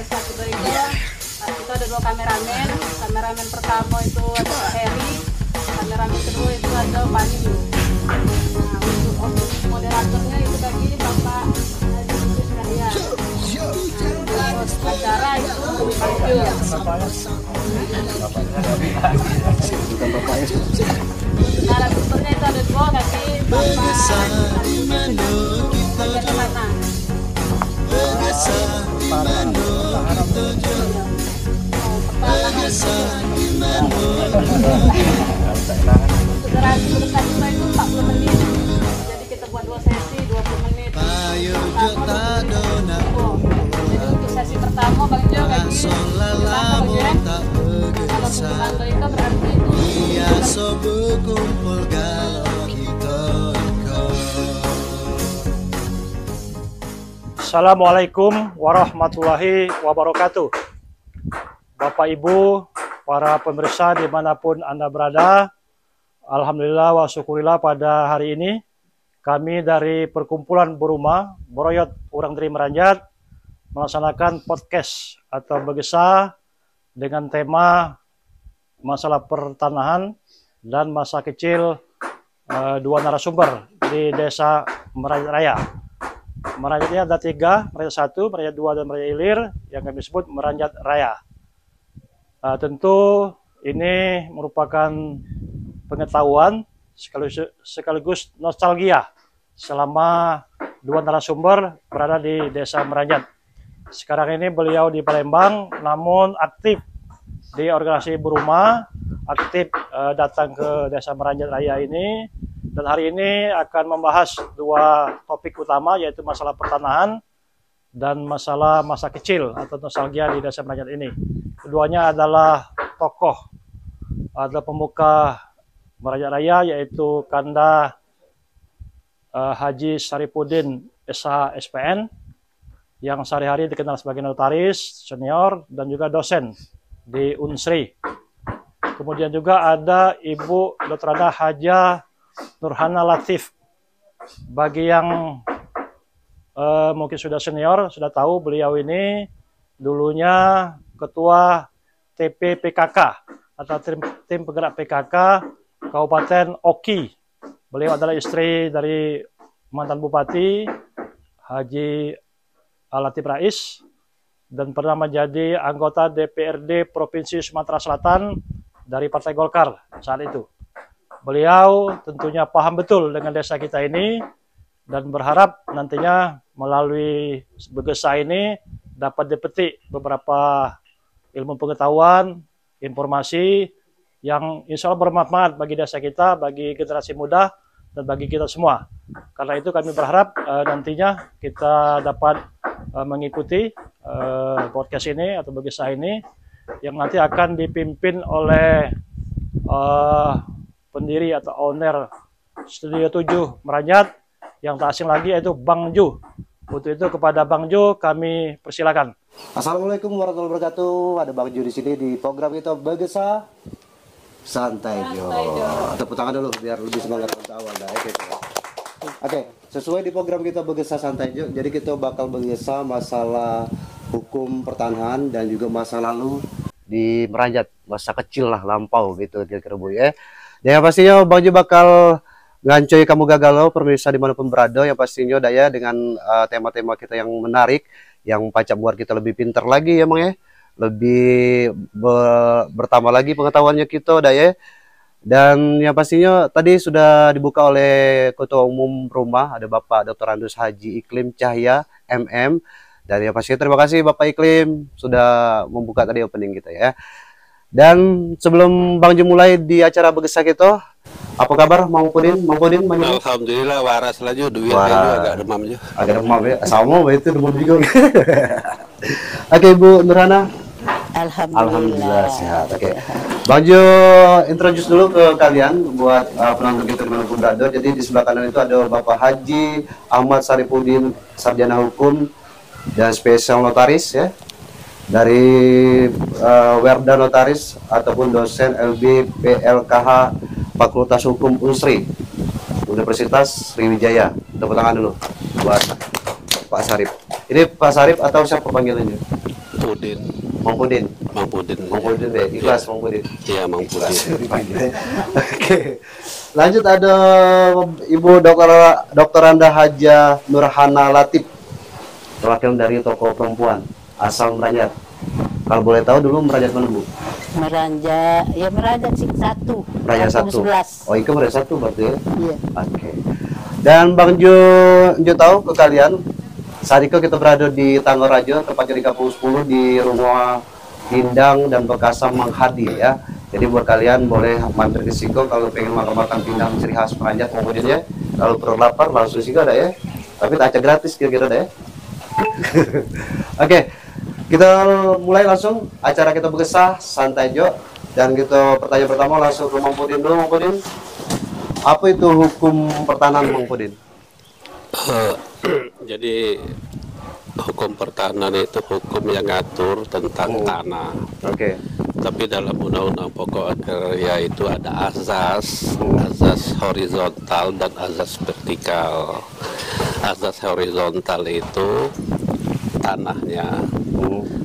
desa kita itu kita ada 2 kameramen. Kameramen pertama itu ada Pak Heri, kameramen kedua itu ada Pani. Nah, untuk moderatornya itu tadi Bapak Haji Cahya. Acara itu narasumbernya itu ada 2 tadi Bapak Durasi itu 40 menit. Jadi kita buat 2 sesi 20 menit. Jadi untuk sesi pertama Bang Jo kayak gini. Kalau untuk itu berarti itu Assalamualaikum warahmatullahi wabarakatuh. Bapak Ibu, para pemirsa dimanapun Anda berada, alhamdulillah wa syukurillah pada hari ini kami dari Perkumpulan Buruma Boroyot Urang Deri Meranjat melaksanakan podcast atau begesa dengan tema masalah pertanahan dan masa kecil 2 narasumber di Desa Meranjat Raya. Meranjatnya ada 3, Meranjat 1, Meranjat 2, dan Meranjat Ilir yang kami sebut Meranjat Raya. Tentu ini merupakan pengetahuan sekaligus nostalgia selama 2 narasumber berada di Desa Meranjat. Sekarang ini beliau di Palembang, namun aktif di organisasi Buruma, aktif datang ke Desa Meranjat Raya ini. Dan hari ini akan membahas 2 topik utama, yaitu masalah pertanahan dan masalah masa kecil atau nostalgia di Desa Meranjat ini. Keduanya adalah tokoh, ada pemuka Meranjat Raya, yaitu Kanda Haji Saripudin SH SPN, yang sehari-hari dikenal sebagai notaris senior dan juga dosen di Unsri. Kemudian juga ada Ibu Dr. Haja Nurhana Latif. Bagi yang mungkin sudah senior, sudah tahu beliau ini dulunya ketua TP PKK atau tim penggerak PKK Kabupaten Oki. Beliau adalah istri dari mantan Bupati Haji Latif Rais dan pernah menjadi anggota DPRD Provinsi Sumatera Selatan dari Partai Golkar saat itu. Beliau tentunya paham betul dengan desa kita ini dan berharap nantinya melalui begesa ini dapat dipetik beberapa ilmu pengetahuan, informasi yang insya Allah bermanfaat bagi desa kita, bagi generasi muda, dan bagi kita semua. Karena itu kami berharap nantinya kita dapat mengikuti podcast ini atau begesa ini yang nanti akan dipimpin oleh pendiri atau owner Studio 7 Meranjat yang tak asing lagi yaitu Bang Ju. Untuk itu kepada Bang Ju kami persilakan. Assalamualaikum warahmatullahi wabarakatuh. Ada Bang Ju di sini di program kita Begesa Santai Jo. Tepuk tangan dulu biar lebih semangat untuk awal dah. Oke, sesuai di program kita Begesa Santai Jo. Jadi kita bakal begesa masalah hukum pertanahan dan juga masa lalu di Meranjat, masa kecil lah lampau gitu kira-kira Bu ya. Dan yang pastinya Bang Jo bakal ngancoy kamu gagal pemirsa dimanapun berada, yang pastinya daya dengan tema-tema kita yang menarik, yang pacak buat kita lebih pintar lagi ya Bang ya, lebih bertambah lagi pengetahuannya kita daya. Dan yang pastinya tadi sudah dibuka oleh Ketua Umum Rumah, ada Bapak Dr. Andus Haji Iklim Cahya MM. Dan yang pastinya terima kasih Bapak Iklim sudah membuka tadi opening kita ya. Dan sebelum Bang Jo mulai di acara begesa kita, apa kabar Mang Pudin? Mang Pudin, alhamdulillah waras lagi, duit agak demam juga. Agak demam ya, sama itu demam juga. Oke Bu Nurhana. Alhamdulillah sehat. Oke. Bang Jo introduce dulu ke kalian buat penonton kita dimanapun berada. Jadi di sebelah kanan itu ada Bapak Haji Ahmad Saripudin, sarjana hukum dan spesial notaris ya. Dari Werda Notaris ataupun dosen LB PLKH Fakultas Hukum Unsri Universitas Sriwijaya. Tepuk tangan dulu buat Pak Sarip. Ini Pak Sarip atau siapa panggilannya? Pudin. Mang Pudin. Mang Pudin. Mang Pudin deh, ikhlas Mang Pudin. Iya, Mang Pudin. Oke. Lanjut ada Ibu Dr. Anda Haja Nurhana Latif, perwakilan dari toko perempuan asal Meranjat. Kalau boleh tahu dulu Meranjat mana Bu? Meranjat sih satu. Meranjat satu. 11. Oh, itu Meranjat satu berarti ya? Iya. Oke. Dan Bang Jo tahu ke kalian, saat itu kita berada di Tanggarajo, tepatnya di Kampung 10 di rumah Pindang dan Bekasam Mang Hadi ya. Jadi buat kalian boleh mampir ke Siko kalau pengen makan pindang ciri khas Meranjat kemudian ya. Kalau perlu lapar langsung Siko ada ya. Tapi tak gratis kira-kira ada ya. Oke. Kita mulai langsung acara kita berkesah santai Jo, dan kita pertanyaan pertama langsung ke Mang Pudin dulu. Mang Pudin, apa itu hukum pertanahan Mang Pudin? Jadi hukum pertanahan itu hukum yang ngatur tentang tanah. Oke. Tapi dalam undang-undang pokok agraria itu ada azas horizontal dan azas vertikal. Azas horizontal itu tanahnya,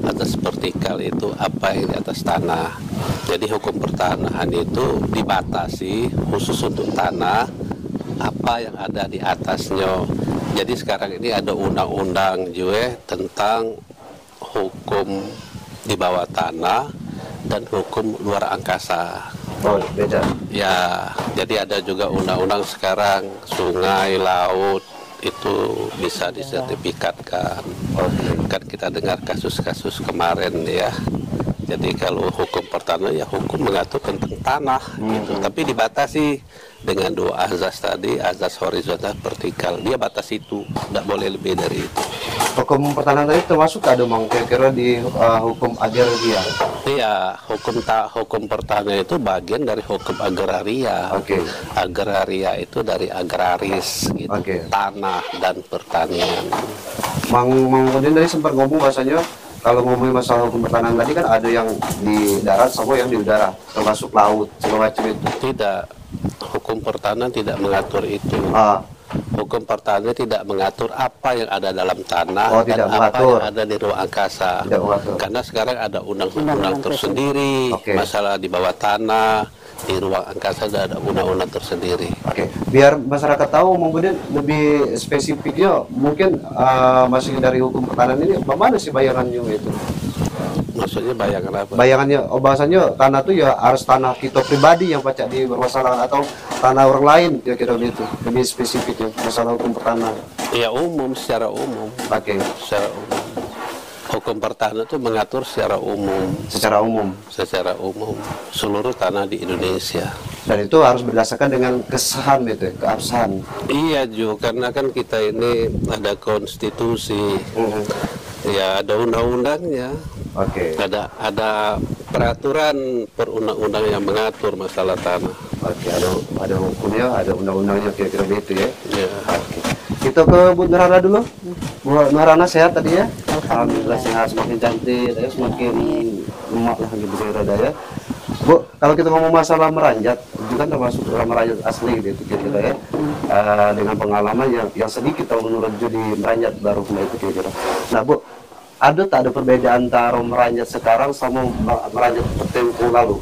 atas vertikal itu apa yang di atas tanah. Jadi hukum pertanahan itu dibatasi khusus untuk tanah apa yang ada di atasnya. Jadi sekarang ini ada undang-undang juga tentang hukum di bawah tanah dan hukum luar angkasa. Oh, beda. Ya, jadi ada juga undang-undang sekarang sungai, laut itu bisa disertifikatkan. Kan kita dengar kasus-kasus kemarin ya. Jadi kalau hukum pertanahan ya hukum mengatur tentang tanah gitu. Tapi dibatasi dengan dua azas tadi, azas horizontal vertikal. Dia batas itu, tidak boleh lebih dari itu. Hukum pertanahan tadi termasuk ada Mang kira-kira di hukum agraria. Iya, hukum pertanahan itu bagian dari hukum agraria. Oke. Agraria itu dari agraris gitu. Oke. Tanah dan pertanian. Mang Pudin tadi sempat ngomong bahasanya kalau ngomongin masalah hukum pertanahan tadi kan ada yang di darat sama yang di udara, termasuk laut segala macam itu. Tidak, hukum pertanahan tidak mengatur itu. Hukum pertanahan tidak mengatur apa yang ada dalam tanah dan apa yang ada di ruang angkasa. Karena sekarang ada undang-undang tersendiri, masalah di bawah tanah, di ruang angkasa ada undang-undang tersendiri. Oke, biar masyarakat tahu mungkin lebih spesifiknya, mungkin masih dari hukum pertanahan ini, bagaimana sih bayangannya itu? Maksudnya bayangan apa? Bayangannya, bahasanya tanah itu ya harus tanah kita pribadi yang pacak di bermasalah atau tanah orang lain kira-kira gitu, lebih spesifiknya masalah hukum pertanahan. Ya umum, secara umum. Oke. Secara umum. Hukum pertanahan itu mengatur secara umum. Secara umum. Secara umum seluruh tanah di Indonesia. Dan itu harus berdasarkan dengan kesahan itu, keabsahan. Iya Ju, karena kan kita ini ada konstitusi, ya ada undang-undangnya. Oke. Ada peraturan perundang-undang yang mengatur masalah tanah. Oke, ada hukumnya, ada undang-undangnya kira-kira begitu ya. Ya. Oke. Kita ke Bu Nurhana dulu. Bu Nurhana sehat tadi ya? Alhamdulillah sehat, semakin cantik, ya, semakin lemak lah gitu kira-kira ya. Bu, kalau kita ngomong masalah Meranjat, itu kan termasuk orang Meranjat asli gitu kira-kira ya. Dengan pengalaman yang sedikit tahun menurut di Meranjat baru kembali itu kira-kira. Nah Bu, ada tak ada perbedaan antara Meranjat sekarang sama Meranjat tempo lalu?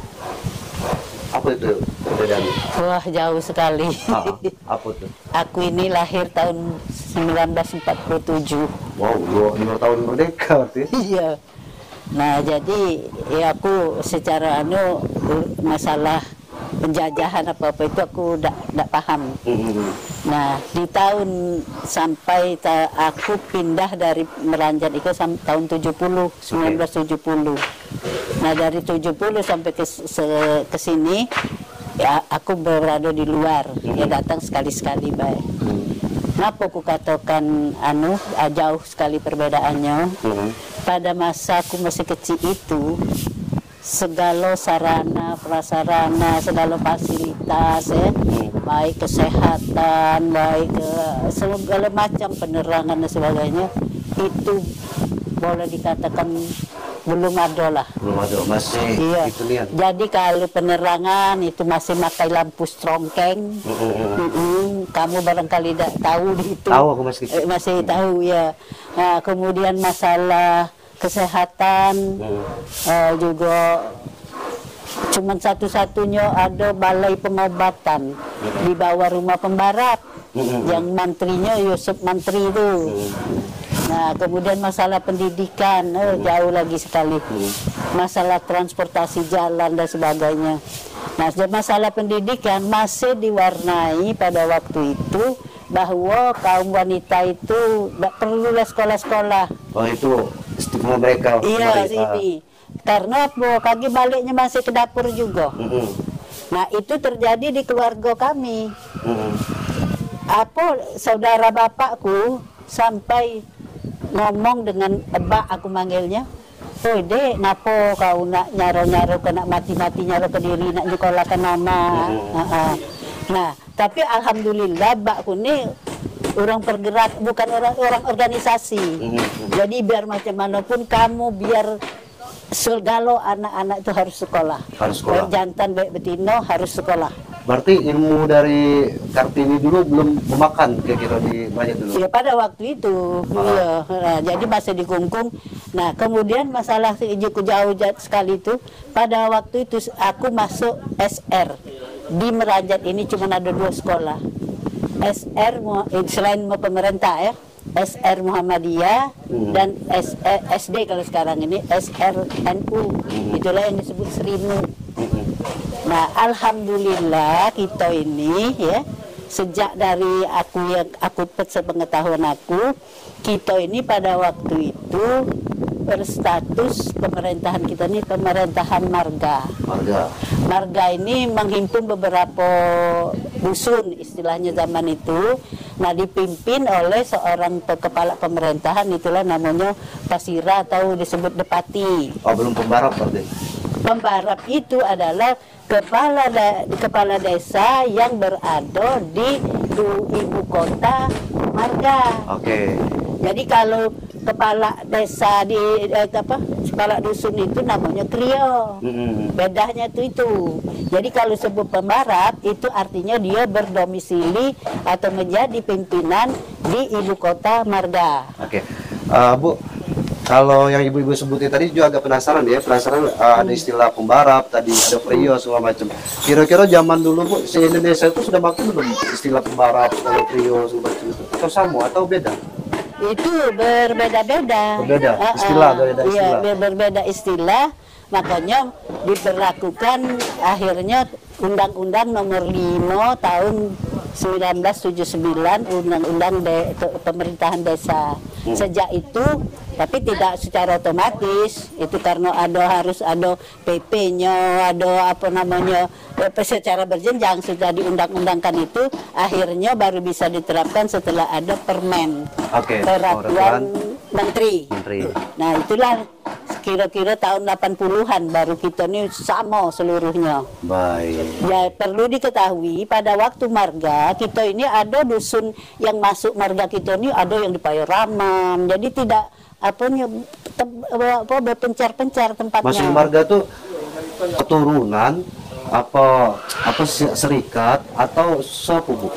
Apa itu perbedaannya? Wah, jauh sekali. Apa tuh? Aku ini lahir tahun 1947. Wow, 5 tahun merdeka berarti. Iya. Nah, jadi ya aku secara masalah penjajahan apa-apa itu aku tidak paham. Nah, di tahun sampai aku pindah dari Meranjat itu sampai tahun 1970. Nah, dari 70 sampai ke sini ya aku berada di luar. Ya datang sekali-sekali baik. Kenapa aku katakan jauh sekali perbedaannya? Pada masa aku masih kecil itu segala sarana prasarana, segala fasilitas ya, baik kesehatan, baik segala macam penerangan dan sebagainya itu boleh dikatakan belum ada lah. Belum ada, masih iya. Gitu lihat. Jadi kalau penerangan itu masih pakai lampu strongkeng. Kamu barangkali tidak tahu itu. Tahu, aku masih kecil. Masih tahu ya. Nah, kemudian masalah kesehatan, juga cuman satu-satunya ada balai pengobatan di bawah rumah pembarap yang mantrinya Yusuf Mantri itu. Nah, kemudian masalah pendidikan jauh lagi sekali, masalah transportasi jalan dan sebagainya. Nah, masalah pendidikan masih diwarnai pada waktu itu bahwa kaum wanita itu tidak perlu sekolah-sekolah. Oh, itu stigma mereka. Iya, sini. Karena kaki baliknya masih ke dapur juga. Nah, itu terjadi di keluarga kami. Apa saudara bapakku sampai ngomong dengan ebak, aku manggilnya, "Oi dek, napa kau nak nyaro-nyaro kena mati-mati nyaro ke diri nak nyekolahkan mama?" Nah, tapi alhamdulillah bakku ini orang pergerak, bukan orang organisasi. Jadi biar macam mana pun kamu, biar segala anak-anak itu harus sekolah. Harus sekolah. Baik jantan baik betina harus sekolah. Berarti ilmu dari Kartini dulu belum memakan kira-kira di banyak dulu. Ya pada waktu itu, iya. Nah, jadi masih dikungkung. Nah, kemudian masalah jauh sekali itu, pada waktu itu aku masuk SR. Di Meranjat ini cuma ada 2 sekolah. SR selain pemerintah ya, SR Muhammadiyah dan SD kalau sekarang ini SRNU. Itulah yang disebut Serimu. Nah, alhamdulillah kita ini ya, sejak dari aku sepengetahuan aku, kita ini pada waktu itu berstatus pemerintahan kita ini pemerintahan marga. Marga ini menghimpun beberapa dusun istilahnya zaman itu. Nah, dipimpin oleh seorang kepala pemerintahan, itulah namanya Pasira atau disebut Depati. Oh, belum pembarap berarti. Pembarap itu adalah kepala desa yang berada di ibu kota marga. Oke. Jadi kalau kepala desa di kepala dusun itu namanya Krio. Bedanya itu. Jadi kalau sebut pembarap itu artinya dia berdomisili atau menjadi pimpinan di ibu kota marga. Oke. Bu, kalau yang ibu-ibu sebutin tadi juga agak penasaran ya, ada istilah pembarap, tadi ada Krio segala macam. Kira-kira zaman dulu Bu, se-Indonesia itu sudah makin belum istilah pembarap, kalau Krio segala macam itu? Atau sama atau beda? Itu berbeda-beda. Berbeda istilah, berbeda istilah. Iya, berbeda istilah. Makanya diberlakukan akhirnya Undang-Undang Nomor 5 tahun 1979, Undang-Undang Pemerintahan Desa. Sejak itu, tapi tidak secara otomatis, itu karena harus ada PP-nya, ada apa namanya, secara berjenjang sudah diundang-undangkan itu, akhirnya baru bisa diterapkan setelah ada permen. Peraturan Menteri. Nah, itulah kira-kira tahun 80-an baru kita ini sama seluruhnya. Baik. Ya, perlu diketahui pada waktu marga kita ini ada dusun yang masuk marga kita ini ada yang di Payoraman. Jadi tidak berpencar-pencar tempatnya. Masuk marga tuh keturunan apa serikat atau suku Bu?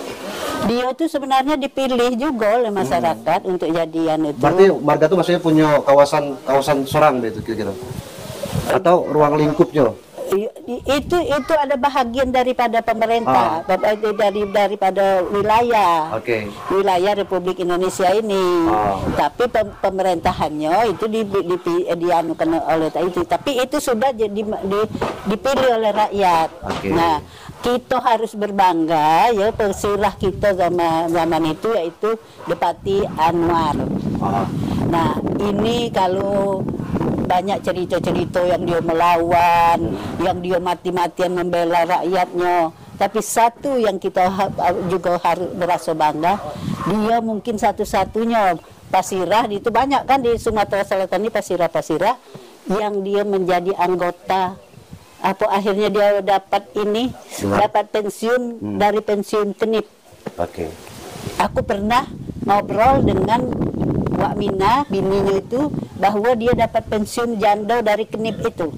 Dia tuh sebenarnya dipilih juga oleh masyarakat untuk jadian itu. Berarti marga tuh maksudnya punya kawasan sorang gitu kira-kira? Atau ruang lingkupnya? Itu ada bahagian daripada pemerintah, daripada wilayah, wilayah Republik Indonesia ini. Tapi pemerintahannya itu dianukan oleh itu. Tapi itu sudah dipilih oleh rakyat. Nah, kita harus berbangga ya, pesirah kita zaman itu yaitu Depati Anwar. Nah, ini kalau banyak cerita-cerita yang dia melawan, yang dia mati-matian membela rakyatnya. Tapi satu yang kita juga harus merasa bangga, dia mungkin satu-satunya pasirah, itu banyak kan di Sumatera Selatan ini pasirah-pasirah yang dia menjadi anggota. Akhirnya dia dapat pensiun dari pensiun Kenip. Aku pernah ngobrol dengan Wak Mina, bininya itu, bahwa dia dapat pensiun janda dari Kenip itu.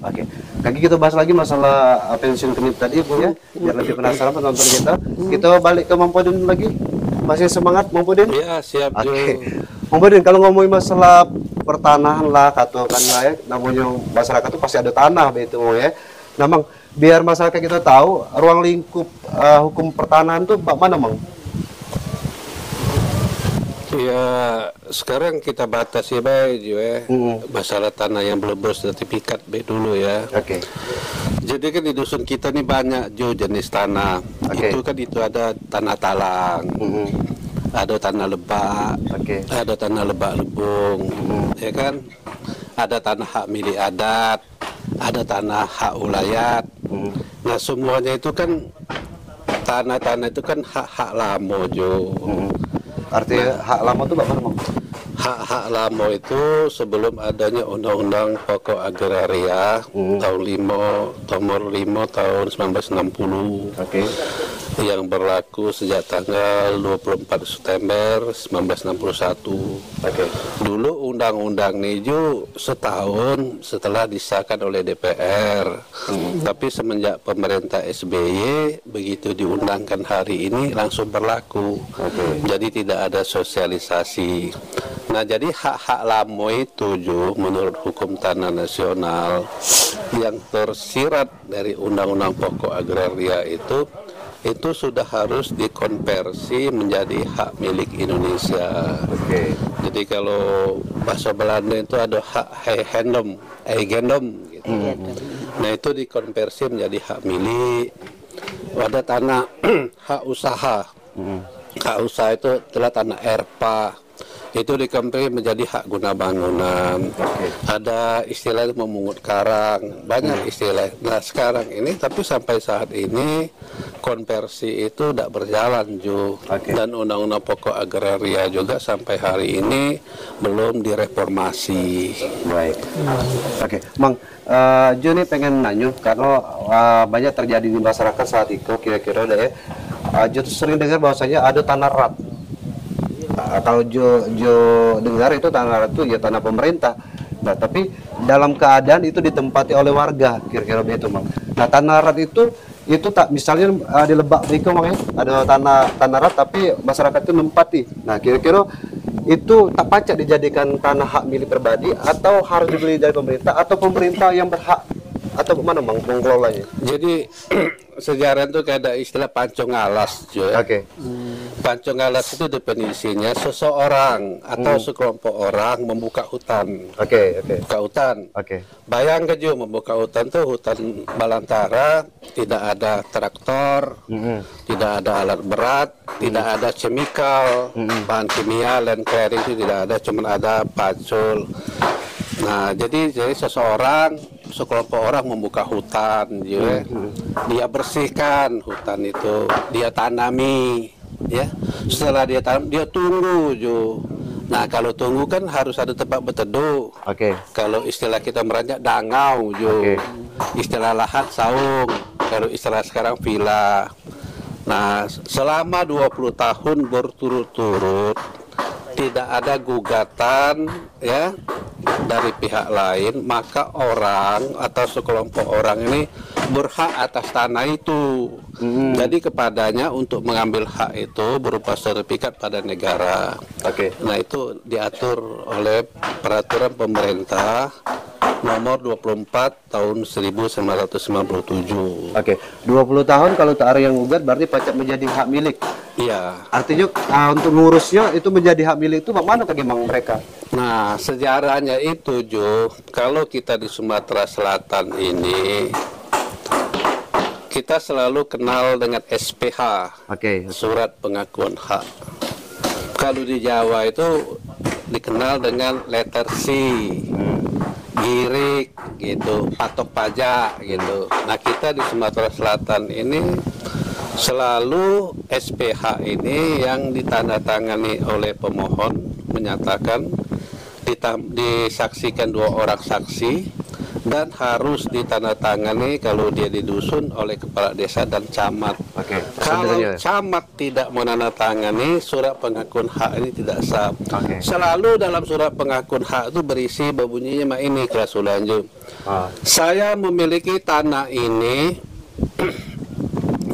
Kaki kita bahas lagi masalah pensiun Kenip tadi Bu ya, biar lebih penasaran penonton kita. Kita balik ke Mampodin lagi. Masih semangat Mampodin? Iya, siap. Kemudian kalau ngomongin masalah pertanahan lah, atau kan lah ya, namanya masyarakat tuh pasti ada tanah begitu ya. Nah, Mang, biar masyarakat kita tahu ruang lingkup hukum pertanahan tuh mana, Mang? Ya, sekarang kita batasi baik ya, masalah tanah yang belum bersertifikat baik dulu ya. Oke. Jadi kan di dusun kita nih banyak jo jenis tanah. Oke. Itu ada tanah talang, ada tanah lebak, Oke. ada tanah lebak lebung, ya kan? Ada tanah hak milik adat, ada tanah hak ulayat. Nah, semuanya itu kan tanah-tanah itu kan hak-hak lamo jo. Artinya hak lama tuh bagaimana, Mang? Hak-hak lama itu sebelum adanya Undang-Undang Pokok Agraria tahun 5 tahun 1960 yang berlaku sejak tanggal 24 September 1961. Dulu undang-undang Niju setahun setelah disahkan oleh DPR, tapi semenjak pemerintah SBY begitu diundangkan hari ini langsung berlaku. Jadi tidak ada sosialisasi. Nah, jadi hak-hak lamo itu Jo, menurut hukum tanah nasional yang tersirat dari Undang-Undang Pokok Agraria itu sudah harus dikonversi menjadi hak milik Indonesia. Jadi kalau bahasa Belanda itu ada hak eigendom gitu. Nah, itu dikonversi menjadi hak milik. Ada tanah hak usaha. Hak usaha itu adalah tanah ERPA. Itu dikonversi menjadi hak guna bangunan. Ada istilah memungut karang, banyak istilah. Nah, sekarang ini tapi sampai saat ini konversi itu tidak berjalan Jo. Dan Undang-Undang Pokok Agraria juga sampai hari ini belum direformasi. Baik. Mang, Jo ini pengen nanya karena banyak terjadi di masyarakat saat itu kira-kira deh ya. Jo tuh sering dengar bahwasanya ada tanah rat. Kalau Jo dengar itu tanah rat itu ya tanah pemerintah. Nah, tapi dalam keadaan itu ditempati oleh warga, kira-kira begitu, Mang. Nah, tanah rat itu tak misalnya di Lebak Biko, Mang, ya, ada tanah rat tapi masyarakat itu nempati. Nah, kira-kira itu tak pacak dijadikan tanah hak milik pribadi atau harus dibeli dari pemerintah atau pemerintah yang berhak atau mana, Mang, mengelolanya? Jadi sejarah itu kayak ada istilah pancong alas Jo, ya. Pancong alas itu definisinya seseorang atau sekelompok orang membuka hutan. Buka hutan. Bayangkan Jo, membuka hutan tuh hutan balantara, tidak ada traktor, tidak ada alat berat, tidak ada chemical, bahan kimia, land clearing itu tidak ada, cuma ada pacul. Nah, jadi seseorang, sekelompok orang membuka hutan, ya. Dia bersihkan hutan itu, dia tanami, ya. Setelah dia tanam, dia tunggu, Jo. Nah, kalau tunggu kan harus ada tempat berteduh. Kalau istilah kita meranjak dangau, Jo. Istilah lahat saung. Kalau istilah sekarang villa. Nah, selama 20 tahun berturut-turut tidak ada gugatan ya dari pihak lain, maka orang atau sekelompok orang ini berhak atas tanah itu. Jadi kepadanya untuk mengambil hak itu berupa sertifikat pada negara. Nah, itu diatur oleh peraturan pemerintah nomor 24 tahun 1997. 20 tahun kalau tak ada yang gugat berarti pacak menjadi hak milik. Iya. Artinya untuk ngurusnya itu menjadi hak milik itu bagaimana bagaimana mereka? Nah, sejarahnya itu Jo, kalau kita di Sumatera Selatan ini kita selalu kenal dengan SPH, Surat Pengakuan Hak. Kalau di Jawa itu dikenal dengan letter C, girik gitu, patok pajak gitu. Nah, kita di Sumatera Selatan ini selalu SPH ini yang ditandatangani oleh pemohon menyatakan disaksikan 2 orang saksi dan harus ditandatangani kalau dia di dusun oleh kepala desa dan camat. Kalau camat tidak menandatangani surat pengakuan hak ini tidak sah. Selalu dalam surat pengakuan hak itu berisi berbunyinya ini kelas lanjut. Saya memiliki tanah ini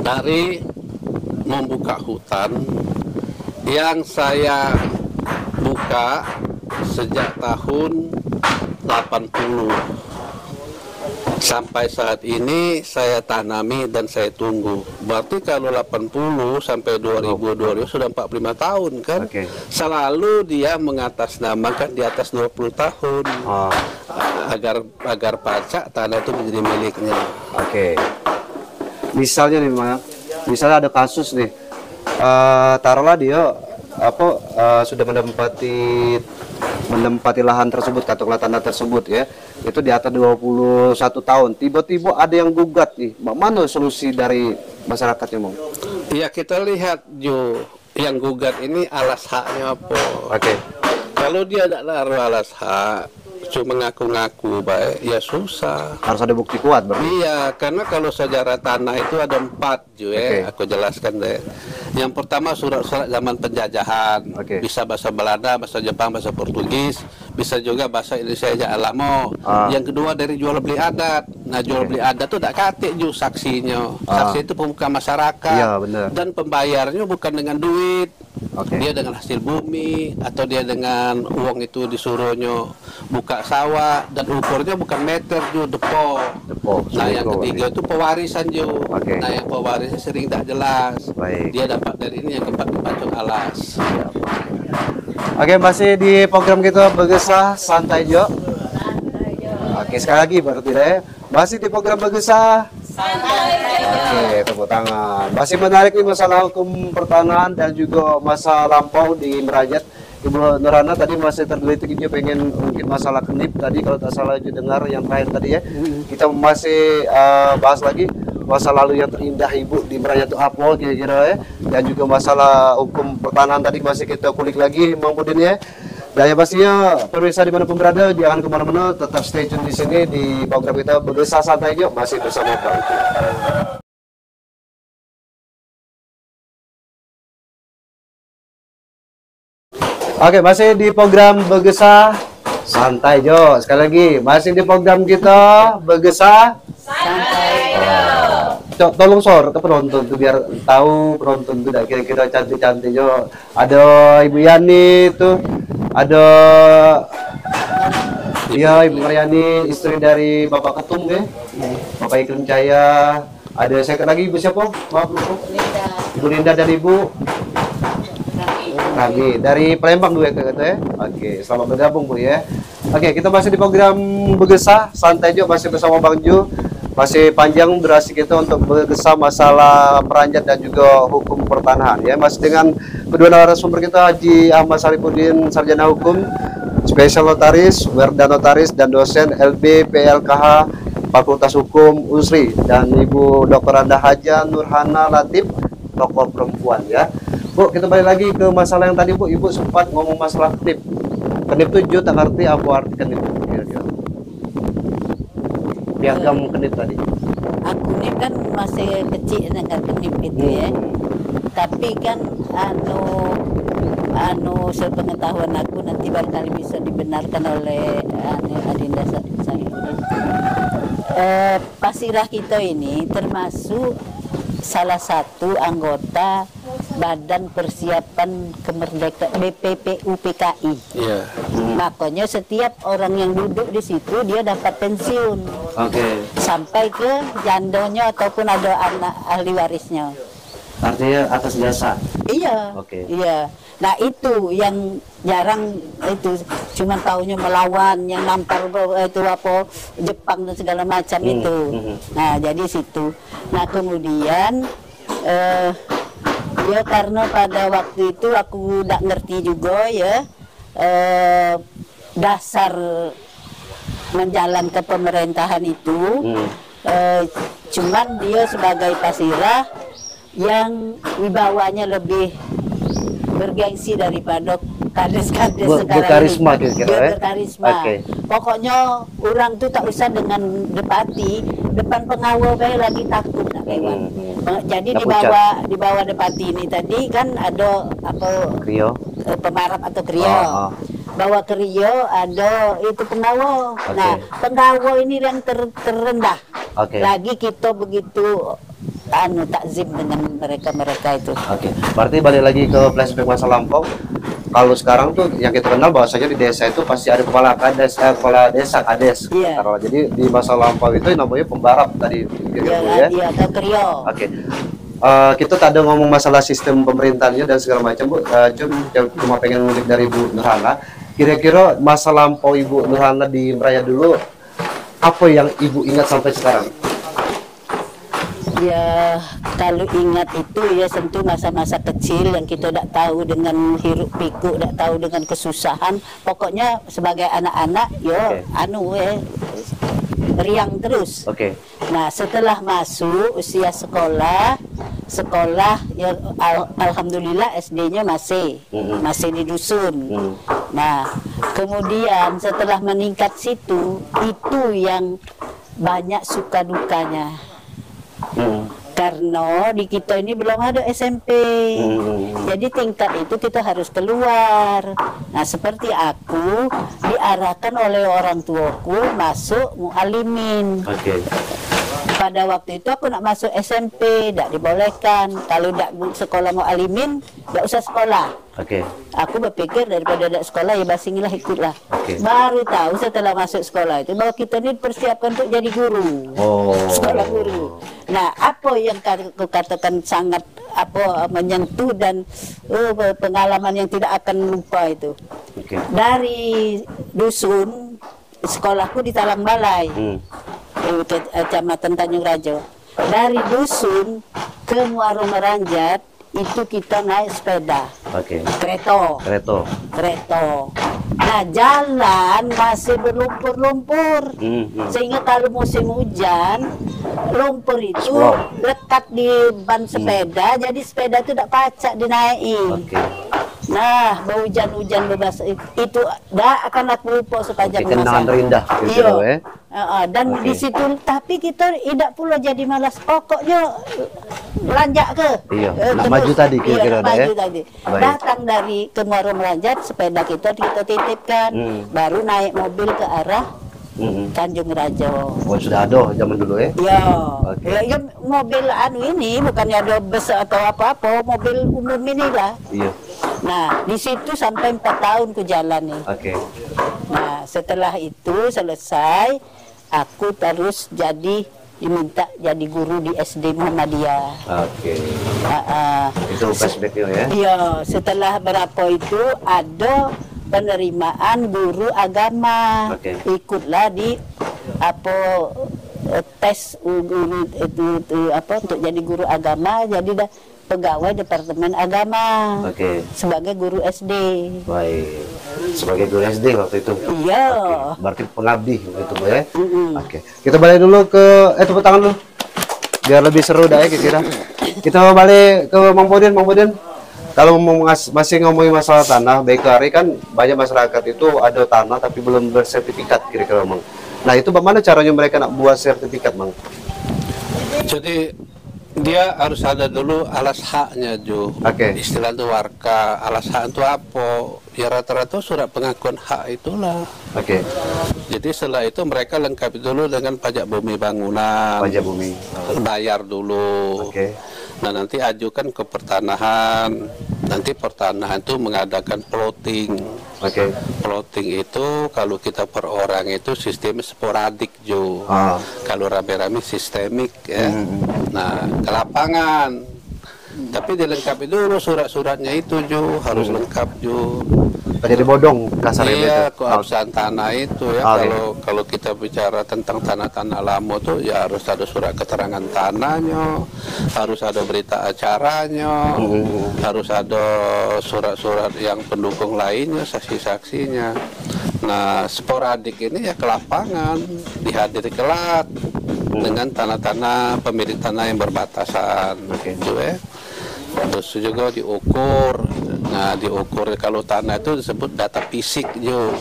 dari membuka hutan yang saya buka sejak tahun 80. Sampai saat ini saya tanami dan saya tunggu. Berarti kalau 80 sampai 2020 sudah 45 tahun kan. Oke. Selalu dia mengatasnamakan di atas 20 tahun. Oh, Agar pajak tanah itu menjadi miliknya. oke. Misalnya nih, misalnya ada kasus nih, taruhlah dia sudah menempati lahan tersebut, katakanlah tanah tersebut ya, itu di atas 21 tahun, tiba-tiba ada yang gugat nih, mana solusi dari masyarakatnya, Bang? Ya kita lihat Jo, yang gugat ini alas haknya apa. Oke. Kalau dia tidak naruh alas hak, cuma ngaku-ngaku baik, ya susah. Harus ada bukti kuat berarti. Iya, karena kalau sejarah tanah itu ada 4 Jo Oke. aku jelaskan deh. Yang pertama surat-surat zaman penjajahan, Oke. bisa bahasa Belanda, bahasa Jepang, bahasa Portugis, bisa juga bahasa Indonesia aja alamo. Yang kedua dari jual beli adat. Nah jual beli adat itu tidak katik Jo saksinya. Saksi itu pemuka masyarakat. Iya, benar. Dan pembayarnya bukan dengan duit. Oke. Dia dengan hasil bumi atau dia dengan uang itu disuruhnya buka sawah dan ukurnya bukan meter Jo, depo. Nah yang ketiga itu pewarisan Jo. Oke. Nah yang pewarisnya sering tidak jelas. Baik. Dia dapat dari ini yang kepacut alas. Oke, masih di program kita Begesah Santai Jo. Oke, sekali lagi baru tidak ya. Masih di program Begesah Santai. Oke, tepuk tangan. Masih menarik nih masalah hukum pertanahan dan juga masa lampau di Merajat. Ibu Nurhana tadi masih tergelitik dia pengen mungkin masalah kenip tadi kalau tak salah dengar yang terakhir tadi ya. Kita masih bahas lagi masa lalu yang terindah Ibu di Merajat itu apa kira-kira ya. Dan juga masalah hukum pertanahan tadi masih kita kulik lagi Bang Pudin ya. Dan yang pastinya pemirsa dimanapun berada jangan kemana-mana, tetap stay tune di sini di program kita Begesah Santai Jo masih bersama Bang. Oke, masih di program Begesah Santai Jo. Sekali lagi, masih di program kita Begesah Santai Jo. Tolong sor ke penonton tuh biar tahu penonton tuh kira-kira cantik-cantik Jo. Ada Ibu Yani tuh, ada iya Ibu Maryani, istri dari Bapak Ketum ya, Bapak Iklim Jaya. Ada saya lagi Ibu siapa? Maaf lupa. Ibu Linda dan Ibu Ragi dari Palembang dulu ya kata ya. Oke, selamat bergabung Bu ya. Oke, kita masih di program Begesah Santai Jo masih bersama Bang Ju. Masih panjang durasi kita untuk bergesah masalah peranjat dan juga hukum pertanahan ya. Masih dengan kedua narasumber kita Haji Ahmad Saripudin, sarjana hukum, spesial notaris, werda notaris dan dosen LB PLKH Fakultas Hukum UNSRI, dan Ibu Dr. Anda Haja Nurhana Latif, tokoh perempuan ya. Bu, kita balik lagi ke masalah yang tadi Bu. Ibu sempat ngomong masalah kenip. Kenip itu Jo tak ngerti apa arti kenip kira-kira. Piagam kenip tadi. Aku ini kan masih kecil dengan kenip itu ya. Tapi kan sepengetahuan aku nanti barangkali bisa dibenarkan oleh Adinda saya. Pasirah kita ini termasuk salah satu anggota Badan Persiapan Kemerdekaan BPPU PKI. Iya. Makanya setiap orang yang duduk di situ dia dapat pensiun. Oke. Sampai ke jandonya ataupun ada anak ahli warisnya. Artinya atas jasa. Iya. Oke. Iya. Nah itu yang jarang itu cuma taunya melawan yang nampar itu apa Jepang dan segala macam itu. Nah jadi situ. Nah kemudian ya karena pada waktu itu aku tidak ngerti juga ya dasar menjalankan pemerintahan itu. Cuman dia sebagai pasirah yang wibawanya lebih bergengsi daripada kades-kades sekarang berkarisma ini. kira-kira Dia ya? berkarisma. Oke. Pokoknya orang tuh tak usah dengan depati, depan pengawal bae lagi takut tak lewat. Jadi di bawah depati ini tadi kan ada apa Krio. pemarap atau krio. Bawa krio ada itu pengawal. Oke. Nah, pengawal ini yang terendah. Oke. Lagi kita begitu takzim dengan mereka itu. Oke, berarti balik lagi ke flashback masa lampau. kalau sekarang tuh yang kita kenal bahwasanya di desa itu pasti ada kepala kades, kepala desa kades. Iya. Jadi di masa lampau itu namanya pembarap tadi gitu ya. Iya, Krio. Oke. Kita tak ada ngomong masalah sistem pemerintahnya dan segala macam, Bu. Cuma pengen ngulik dari Bu Nurhana. Kira-kira masa lampau Ibu Nurhana di Meraya dulu, apa yang Ibu ingat sampai sekarang? Ya, kalau ingat itu ya tentu masa-masa kecil yang kita tidak tahu dengan hiruk pikuk, tidak tahu dengan kesusahan. Pokoknya sebagai anak-anak, yo, riang terus. Oke. Nah, setelah masuk usia sekolah ya alhamdulillah SD-nya masih di dusun. Nah, kemudian setelah meningkat situ, itu yang banyak suka dukanya. Karena di kita ini belum ada SMP, jadi tingkat itu kita harus keluar. Nah, seperti aku diarahkan oleh orang tuaku masuk mualimin. Pada waktu itu aku nak masuk SMP, tidak dibolehkan. Kalau tidak sekolah mualimin, tidak usah sekolah. Aku berpikir daripada tidak sekolah ya basingilah ikutlah. Baru tahu setelah masuk sekolah itu bahwa kita ini dipersiapkan untuk jadi guru. Sekolah guru. Nah, apa yang aku katakan sangat menyentuh dan pengalaman yang tidak akan lupa itu. Dari dusun, sekolahku di Talang Balai, Kecamatan Tanjung Rajo. Dari dusun ke Muaro Meranjat itu kita naik sepeda, kereta. Nah, jalan masih berlumpur-lumpur, sehingga kalau musim hujan lumpur itu lekat di ban sepeda, jadi sepeda itu tidak pacak dinaiki. Nah, hujan-hujan bebas itu tidak akan aku lupa sepanjang masa. Kenangan terindah gitu ya. Dan di situ tapi kita tidak pula jadi malas, pokoknya lanjak ke. Maju tadi kira-kira maju tadi. Datang dari ke Muaro Meranjat, sepeda kita titipkan, baru naik mobil ke arah Tanjung Rajo. Sudah ada zaman dulu ya? Ya, mobil ini bukannya ada bus atau apa-apa, mobil umum inilah. Nah, di situ sampai 4 tahun ku jalan nih. Nah, setelah itu selesai, aku terus diminta jadi guru di SD Muhammadiyah. Itu flashbacknya ya? Iya, setelah berapa itu ada penerimaan guru agama. Ikutlah di tes guru itu untuk jadi guru agama, jadi pegawai Departemen Agama sebagai guru SD. Sebagai guru SD waktu itu. Iya. Berarti pengabdi gitu ya. Kita balik dulu ke tepuk tangan dulu biar lebih seru dah ya kira-kira. Kita balik ke Mang Podin. Kalau masih ngomongin masalah tanah, baik hari kan banyak masyarakat itu ada tanah tapi belum bersertifikat kira-kira, Mang. Nah, itu bagaimana caranya mereka nak buat sertifikat, Mang? Jadi dia harus ada dulu alas haknya, Jo. Istilah itu warka. Alas hak itu apa? Ya rata-rata surat pengakuan hak itulah. Jadi setelah itu mereka lengkapi dulu dengan pajak bumi bangunan. Bayar dulu. Nah, nanti ajukan ke pertanahan. Nanti pertanahan itu mengadakan plotting. Plotting itu kalau kita per orang itu sistemnya sporadik, Jo. Kalau rame-rame sistemik ya. Nah, ke lapangan. Tapi dilengkapi dulu surat-suratnya itu, Jo. Harus lengkap, Jo. Jadi bodong kasarnya itu. Iya, keabsahan tanah itu ya. Kalau kita bicara tentang tanah-tanah lama tuh ya harus ada surat keterangan tanahnya, harus ada berita acaranya, harus ada surat-surat yang pendukung lainnya, saksi-saksinya. Nah, sporadik ini ya ke lapangan, dihadiri kelak dengan tanah-tanah pemilik tanah yang berbatasan, gitu ya. Terus juga diukur. Nah, diukur kalau tanah itu disebut data fisik, Jo.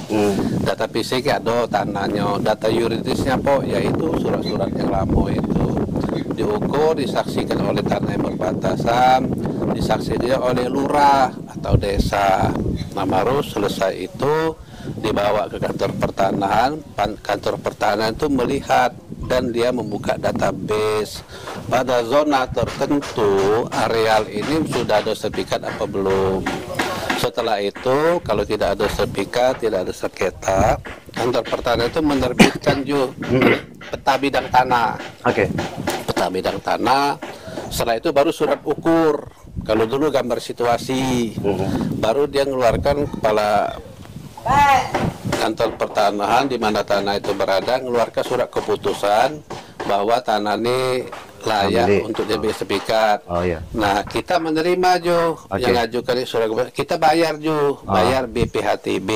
Data fisik ada tanahnya. Data yuridisnya apa? Yaitu surat-surat yang lama itu. Diukur, disaksikan oleh tanah yang berbatasan, disaksikan oleh lurah atau desa. Nah, baru selesai itu dibawa ke kantor pertanahan. Kantor pertanahan itu melihat dan dia membuka database pada zona tertentu areal ini sudah ada sertifikat apa belum. Setelah itu kalau tidak ada sertifikat, tidak ada sengketa, kantor pertanian itu menerbitkan juga peta bidang tanah. Oke. Peta bidang tanah. Setelah itu baru surat ukur. Kalau dulu gambar situasi, baru dia mengeluarkan kepala kantor pertanahan di mana tanah itu berada, mengeluarkan surat keputusan bahwa tanah ini layak untuk diberi sertifikat. Oh iya. Nah, kita menerima Jo yang ngajukan surat keputusan. Kita bayar Jo, bayar BPHTB.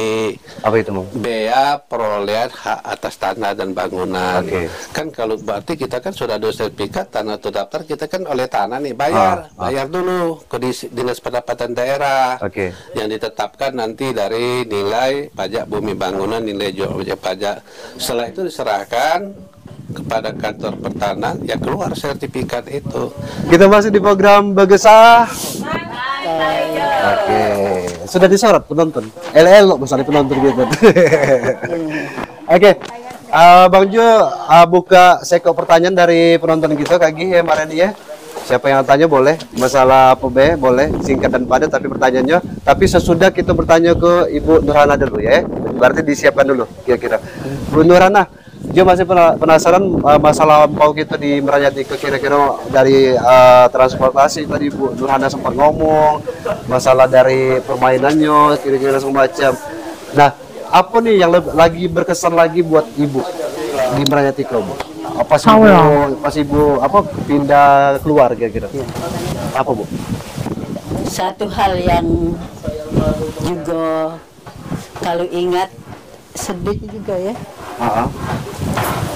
Apa itu, Bang? Bea perolehan hak atas tanah dan bangunan. Oke. Kan kalau berarti kita kan sudah ada sertifikat tanah terdaftar, kita kan oleh tanah nih bayar dulu ke Dinas Pendapatan Daerah. Oke. Yang ditetapkan nanti dari nilai pajak bumi bangunan, nilai jual pajak. Setelah itu diserahkan kepada kantor pertanahan, ya keluar sertifikat itu. Kita masih di program Bagesa. Oke, sudah disorot penonton. LL besar penonton gitu. Oke, Bang Jo buka seko pertanyaan dari penonton kita kaki ya Mareni ya. Siapa yang tanya boleh, masalah apa be boleh, singkat dan padat tapi pertanyaannya. Tapi sesudah kita bertanya ke Ibu Nurhana dulu ya. Berarti disiapkan dulu kira-kira. Bu Nurhana, dia masih penasaran masalah lampau kita di Merajat itu kira-kira dari transportasi tadi Bu Nurhana sempat ngomong masalah dari permainannya kira-kira semacam. Nah, apa nih yang lagi berkesan lagi buat Ibu di Merajat itu Bu? Pas ibu pindah keluar kira-kira? Apa Bu? Satu hal yang juga kalau ingat sedih juga ya.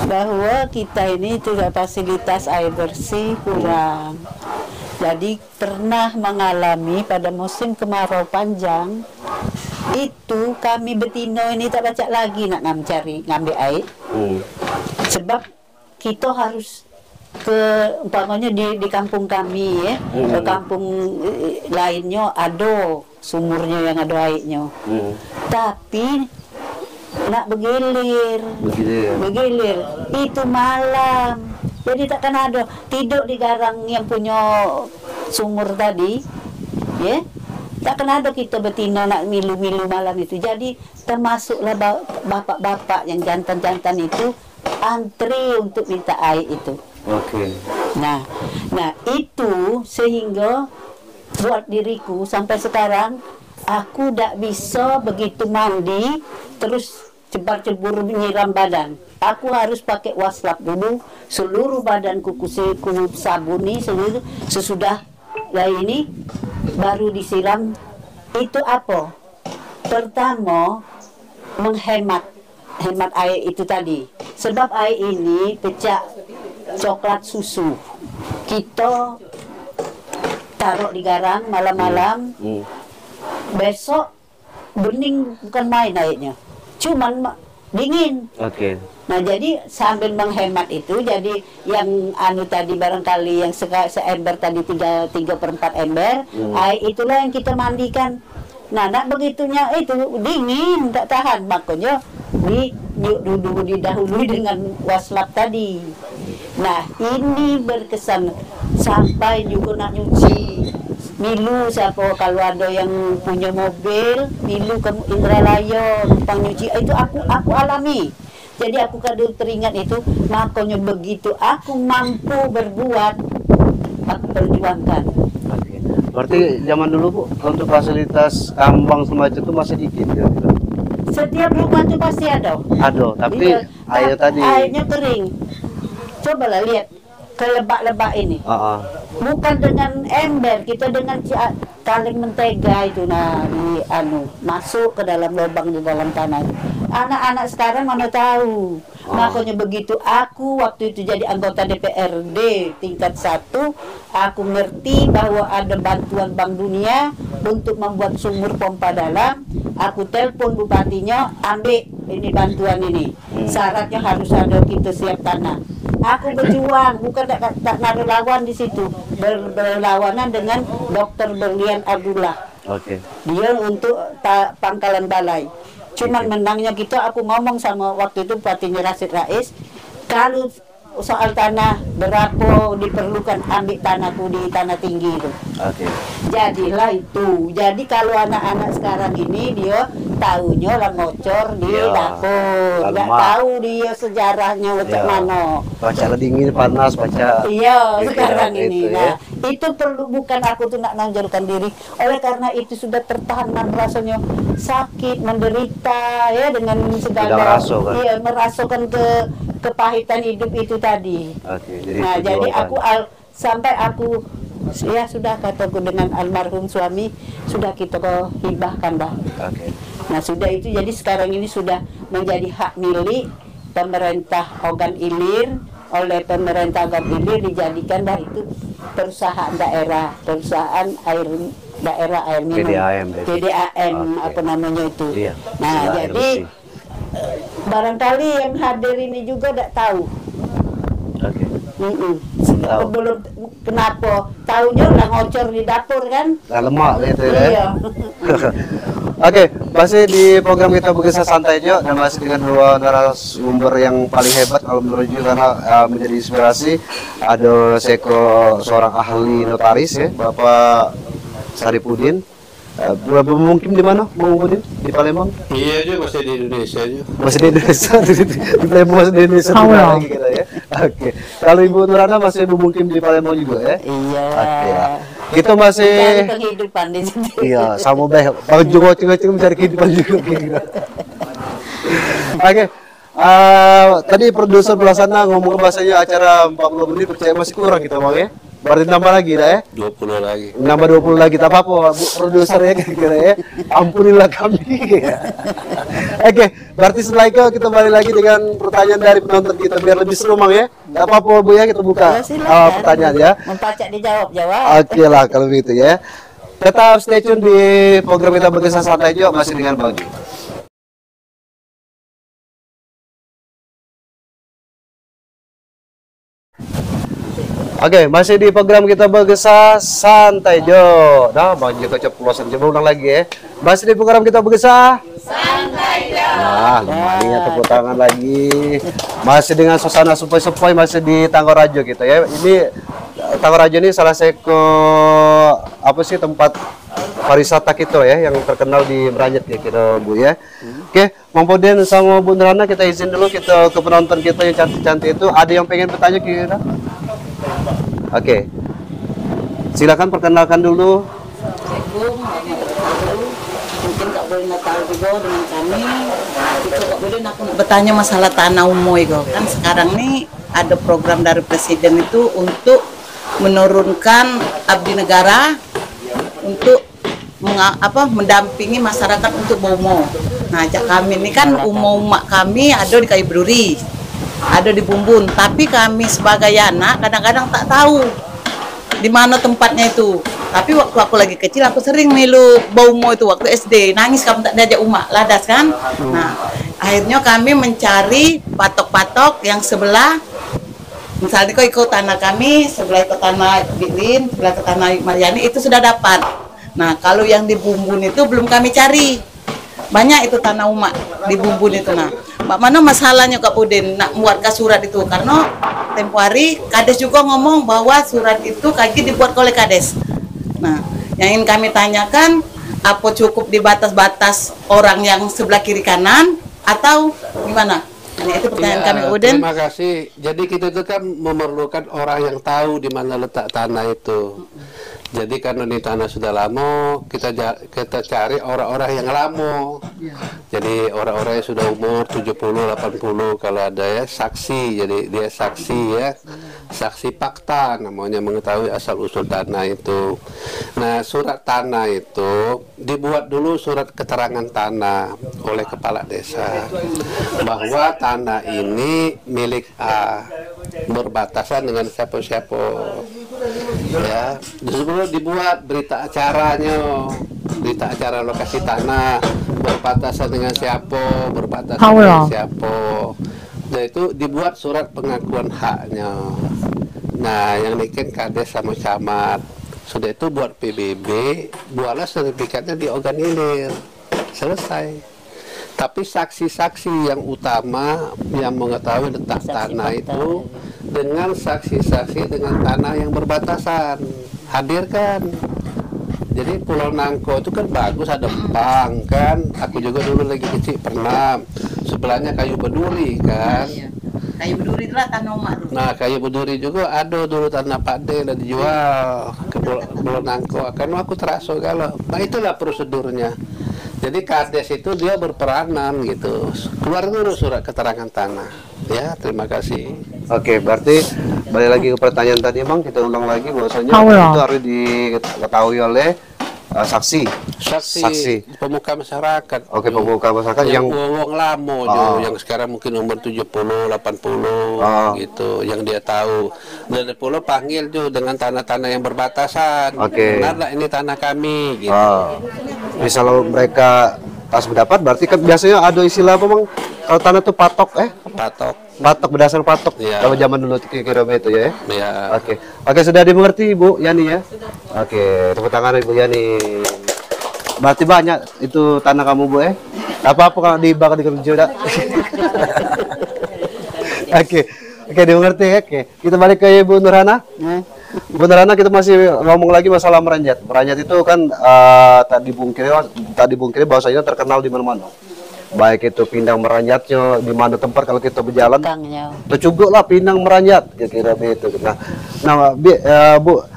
Bahwa kita ini tidak fasilitas air bersih kurang. Jadi pernah mengalami pada musim kemarau panjang itu kami betino ini tak baca lagi nak ngambil air. Sebab kita harus ke umpamanya di kampung kami ya, ke kampung lainnya ada sumurnya yang ada airnya. Tapi nak bergilir itu malam, jadi takkan ada tidur di garang yang punya sumur tadi ya, takkan ada kita betina nak milu-milu malam itu. Jadi termasuklah bapak-bapak yang jantan-jantan itu antri untuk minta air itu. Nah itu sehingga buat diriku sampai sekarang aku tidak bisa begitu mandi terus cebar-cebur menyiram badan. Aku harus pakai waslap dulu, seluruh badanku ku sabuni sesudah ini baru disiram. Itu apa? Pertama menghemat air itu tadi. Sebab air ini pecah coklat susu. Kita taruh di garang malam-malam. Besok bening bukan main airnya. Cuman dingin. Nah jadi sambil menghemat itu, jadi yang tadi barangkali yang seember tadi 3/4 ember, air itulah yang kita mandikan. Nah nak begitunya itu dingin, tak tahan, makanya didahului dengan waslap tadi. Nah ini berkesan sampai juga nak nyuci milu, siapa kalau ada yang punya mobil milu ke Indralaya numpang nyuci itu aku alami. Jadi aku kadang teringat itu, makanya begitu aku mampu berbuat aku perjuangkan. Berarti zaman dulu Bu, untuk fasilitas tambang semacam itu masih dikit ya? Setiap rumah itu pasti ada. Ada, tapi air tadi airnya kering. Cobalah lihat ke lebak-lebak ini. Bukan dengan ember, kita dengan kaleng mentega itu masuk ke dalam lubang di dalam tanah. Anak-anak sekarang mana tahu. Makanya begitu aku waktu itu jadi anggota DPRD tingkat 1, aku ngerti bahwa ada bantuan Bank Dunia untuk membuat sumur pompa dalam. Aku telepon bupatinya, ambil ini bantuan ini. Syaratnya harus ada kita siap tanah. Aku berjuang, bukan tak naruh lawan di situ. Berlawanan dengan Dr. Berlian Abdullah. Dia untuk Pangkalan Balai. Cuman menangnya kita, aku ngomong sama waktu itu Bupatinya Rasid Rais, kalau soal tanah berapa diperlukan ambil tanahku di tanah tinggi itu. Oke. Jadilah itu. Jadi kalau anak-anak sekarang ini dia tahunya lah ngocor di Iya. dapur, nggak Lemak. tahu dia sejarahnya macam Iya. mana. Baca dingin panas baca. Iya, Gitu sekarang ya, ini. itu ya. Nah, itu perlu, bukan aku tuh nak nonjolkan diri. Oleh karena itu sudah tertanam rasanya sakit, menderita ya dengan segala. Sudah merasuk, kan? Iya, merasakan kepahitan hidup itu tadi. Oke, jadi Nah, jadi perjuangan. aku sampai aku ya sudah kataku dengan almarhum suami sudah kita hibahkan dah. Oke. Nah sudah itu, jadi sekarang ini sudah menjadi hak milik pemerintah Ogan Ilir. Oleh pemerintah Ogan Ilir dijadikan dah itu perusahaan daerah, perusahaan air daerah air minum, PDAM berarti. PDAM Oke. apa namanya itu. Iya, Nah air jadi bersih. barangkali yang hadir ini juga tidak tahu. Oke. Tahu. Belum kenapa tahunya udah ngocor di dapur kan. Nah, lemak gitu ya. Iya. Oke, masih di program kita Berkisah Santai Jo, dan masih dengan dua narasumber yang paling hebat kalau menurut Jo, karena menjadi inspirasi. Ada seorang ahli notaris ya, Bapak Saripudin. Mungkin di mana, Bang Budin? Di Palembang? Iya juga masih di Indonesia aja. Masih di Indonesia, di Palembang masih di Indonesia juga lagi kita ya. Oke, kalau Ibu Nurana masih mungkin di Palembang juga ya? Iya. Oke ya. Kita masih Cari penghidupan di situ. iya, sama baik. Bang Joko cengeng mencari kehidupan juga gitu. Oke. Tadi produser belah sana ngomong bahasanya acara 40 menit, percaya masih kurang kita Bang ya. Berarti nambah lagi dah ya. 20 lagi. Nambah 20 lagi, tak apa-apa Bu produser ya kira-kira ya. Ampunilah kami. Oke, berarti setelah itu kita balik lagi dengan pertanyaan dari penonton kita biar lebih seru Mang ya. Tak apa-apa Bu ya, kita buka Ya, silakan. pertanyaan ya. Mempacak dijawab-jawab. Oke lah kalau begitu ya. Tetap stay tune di program kita Berkisah Santai Jo, masih dengan Bang Jo. Oke, masih di program kita Berkisah Santai Jo. Nah, Bang Jo keceplosan, coba ulang lagi ya. Masih di program kita Berkisah Santai Jo. Nah, lemarinya tepuk tangan lagi. Masih dengan suasana sepoi-sepoi, masih di Tanggorajo kita ya. Ini Tanggorajo ini salah satu apa sih tempat pariwisata kita ya yang terkenal di Meranyet ya kita Bu ya. Oke, Bang Podin sama Bu Nurana kita izin dulu kita ke penonton kita yang cantik-cantik itu. Ada yang pengen bertanya kita? Oke. Silakan perkenalkan dulu. Assalamualaikum warahmatullahi wabarakatuh. Mungkin Kak boleh tahu juga dengan kami. Itu Kak boleh aku nak bertanya masalah tanah umum itu. Kan sekarang nih ada program dari presiden itu untuk menurunkan abdi negara untuk mendampingi masyarakat untuk bomo. Nah, ajak kami ini kan umat kami ada di Kayu Bruri, ada di Bumbun, tapi kami sebagai anak kadang-kadang tak tahu di mana tempatnya itu. Tapi waktu aku lagi kecil aku sering milu bomo itu waktu SD, nangis kamu tak diajak umak ladas kan. Nah, akhirnya kami mencari patok-patok yang sebelah. Misalnya kok ikut tanah kami, sebelah ikut tanah Bilin, sebelah ke tanah Mariani itu sudah dapat. Nah, kalau yang di Bumbun itu belum kami cari. Banyak itu tanah umak di Bumbun itu. Nah, mana masalahnya Kak Pudin nak buat surat itu? Karena tempo hari Kades juga ngomong bahwa surat itu kaki dibuat oleh Kades. Nah, yang ingin kami tanyakan, apa cukup di batas-batas orang yang sebelah kiri kanan atau gimana? Nah, itu pertanyaan kami Udin. Terima kasih. Jadi kita itu kan memerlukan orang yang tahu di mana letak tanah itu. Jadi karena ini tanah sudah lama, kita cari orang-orang yang lama. Jadi orang-orang yang sudah umur 70, 80 kalau ada ya saksi. Jadi dia saksi ya, saksi fakta namanya, mengetahui asal usul tanah itu. Nah, surat tanah itu dibuat dulu surat keterangan tanah oleh kepala desa bahwa tanah ini milik A, berbatasan dengan siapa-siapa. Ya, disuruh dibuat berita acaranya, berita acara lokasi tanah, berbatasan dengan siapa, berbatasan dengan siapa. Dan itu dibuat surat pengakuan haknya. Nah, yang bikin Kades sama camat. Sudah itu buat PBB, buatlah sertifikatnya di Ogan Ilir. Selesai. Tapi saksi-saksi yang utama yang mengetahui letak tanah itu dengan saksi-saksi dengan tanah yang berbatasan. Hadir kan? Jadi Pulau Nangko itu kan bagus, ada empang kan. Aku juga dulu lagi kecil pernah. Sebelahnya kayu berduri kan. Kayu berduri itulah tanoma tuh. Nah, kayu berduri juga ada dulu tanah Pak D lah dijual ke Pulau Nangko. Karena aku terasa kalau, nah itulah prosedurnya. Jadi Kades itu dia berperanan gitu. Keluar dulu surat keterangan tanah. Ya, terima kasih. Oke, berarti balik lagi ke pertanyaan tadi, Bang. Kita ulang lagi bahwasanya itu harus diketahui oleh saksi. Saksi pemuka masyarakat. Oke, pemuka masyarakat yang wong lamo yang sekarang mungkin umur 70, 80 gitu, yang dia tahu. Dan pulau panggil tuh dengan tanah-tanah yang berbatasan. Oke. Benar ini tanah kami gitu. Misalnya mereka tas pendapat, berarti kan biasanya ada istilah apa, Bang? Kalau tanah itu patok, patok berdasar patok. Iya. Kalau zaman dulu kira-kira itu ya. Ya. Oke, sudah dimengerti Ibu Yani ya. Oke, tepuk tangan Ibu Yani. Berarti banyak itu tanah kamu Bu ya. Apa-apa kalau dibakar di kerja. Oke, dimengerti ya. Oke, kita balik ke Ibu Nurhana. Bu Nurhana, kita masih ngomong lagi masalah Meranjat. Meranjat itu kan tadi bungkiri bahwasanya terkenal di mana-mana. Baik itu Pindang Meranjatnya di mana tempat kalau kita berjalan tercuguk lah Pindang Meranjat kira-kira itu. Nah, Bu,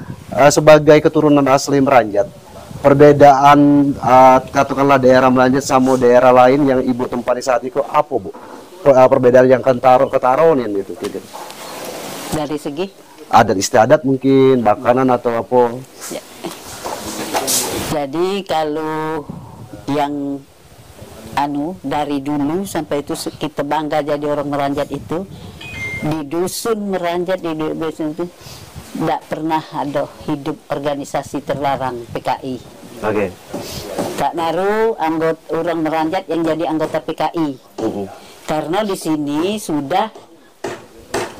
sebagai keturunan asli Meranjat, perbedaan katakanlah daerah Meranjat sama daerah lain yang Ibu tempati saat itu apa, Bu? Perbedaan yang ketaron yang itu gitu. Dari segi Adat istiadat mungkin, makanan atau apa? ya. Jadi kalau yang dari dulu sampai itu kita bangga jadi orang Meranjat itu, di dusun Meranjat di dusun itu tidak pernah ada hidup organisasi terlarang PKI. Oke. Tak naruh anggota orang Meranjat yang jadi anggota PKI. Karena di sini sudah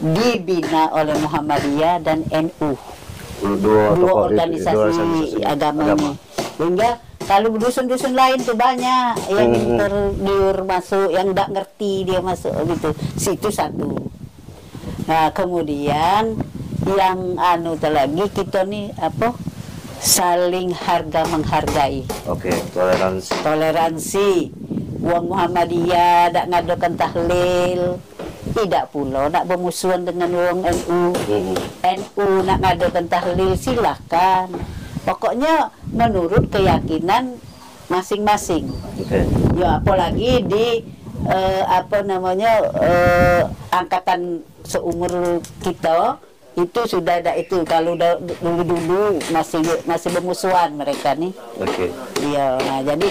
dibina oleh Muhammadiyah dan NU. Dua organisasi agama ini. Sehingga kalau dusun-dusun lain tuh banyak yang tergiur masuk, yang tidak ngerti dia masuk gitu. Situ satu. Nah, kemudian yang lagi kita nih saling harga menghargai. Oke, toleransi. Toleransi. Wong Muhammadiyah tidak ngadakan tahlil, tidak pula nak bermusuhan dengan wong NU. NU nak ngadakan tahlil silahkan. Pokoknya menurut keyakinan masing-masing. Ya apalagi di angkatan seumur kita itu sudah ada itu. Kalau dulu masih bermusuhan mereka nih. Iya. Nah, jadi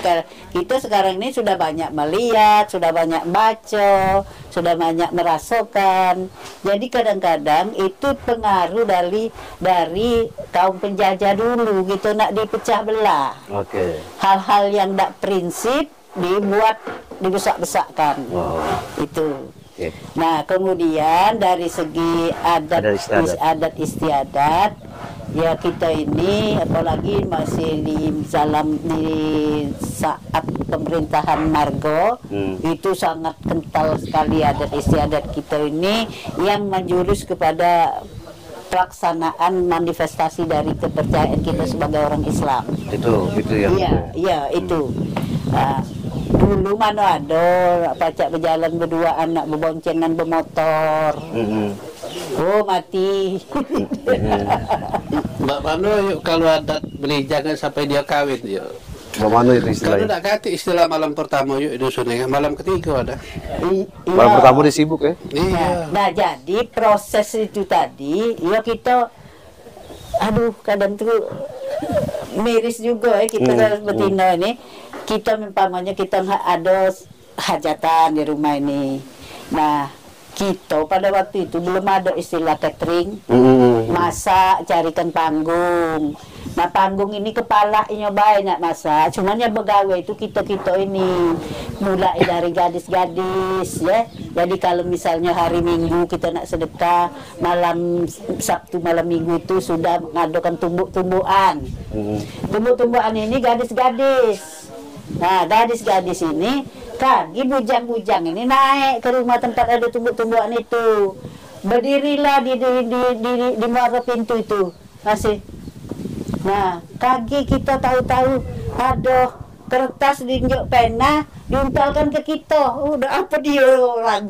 kita sekarang ini sudah banyak melihat, sudah banyak baca, sudah banyak merasakan. Jadi kadang-kadang itu pengaruh dari kaum penjajah dulu gitu, nak dipecah belah. Hal-hal yang tidak prinsip dibesak-besakkan. Itu. Nah, kemudian dari segi adat istiadat, ya kita ini apalagi masih di saat pemerintahan Margo, itu sangat kental sekali adat istiadat kita ini yang menjurus kepada pelaksanaan manifestasi dari kepercayaan kita sebagai orang Islam. Itu ya. Iya, itu. Dulu mana ada pacak berjalan berdua anak berboncengan bermotor. Oh mati. Mbak Mano yuk kalau adat beli jangan sampai dia kawin yuk. Mbak Mano itu istilahnya. Kalau tak kati istilah malam pertama yuk dusunnya, malam ketiga ada. Malam pertama dia sibuk ya. Iya. Nah jadi proses itu tadi ya kita kadang tuh miris juga ya kita betina ini. Kita umpamanya kita ada hajatan di rumah ini. Nah, kita pada waktu itu belum ada istilah catering, masak, carikan panggung. Nah, panggung ini kepalanya banyak masak, cuman yang begawe itu kita ini mulai dari gadis-gadis ya. Jadi kalau misalnya hari Minggu kita nak sedekah, malam Sabtu malam Minggu itu sudah mengadakan tumbuk-tumbukan. Tumbuk-tumbukan ini gadis-gadis. Nah, gadis-gadis ini kaki bujang-bujang ini naik ke rumah tempat ada tumbuk-tumbukan itu. berdirilah di muara pintu itu masih. Nah, kaki kita tahu-tahu ada kertas diinjak pena diumpalkan ke kita. Udah apa dia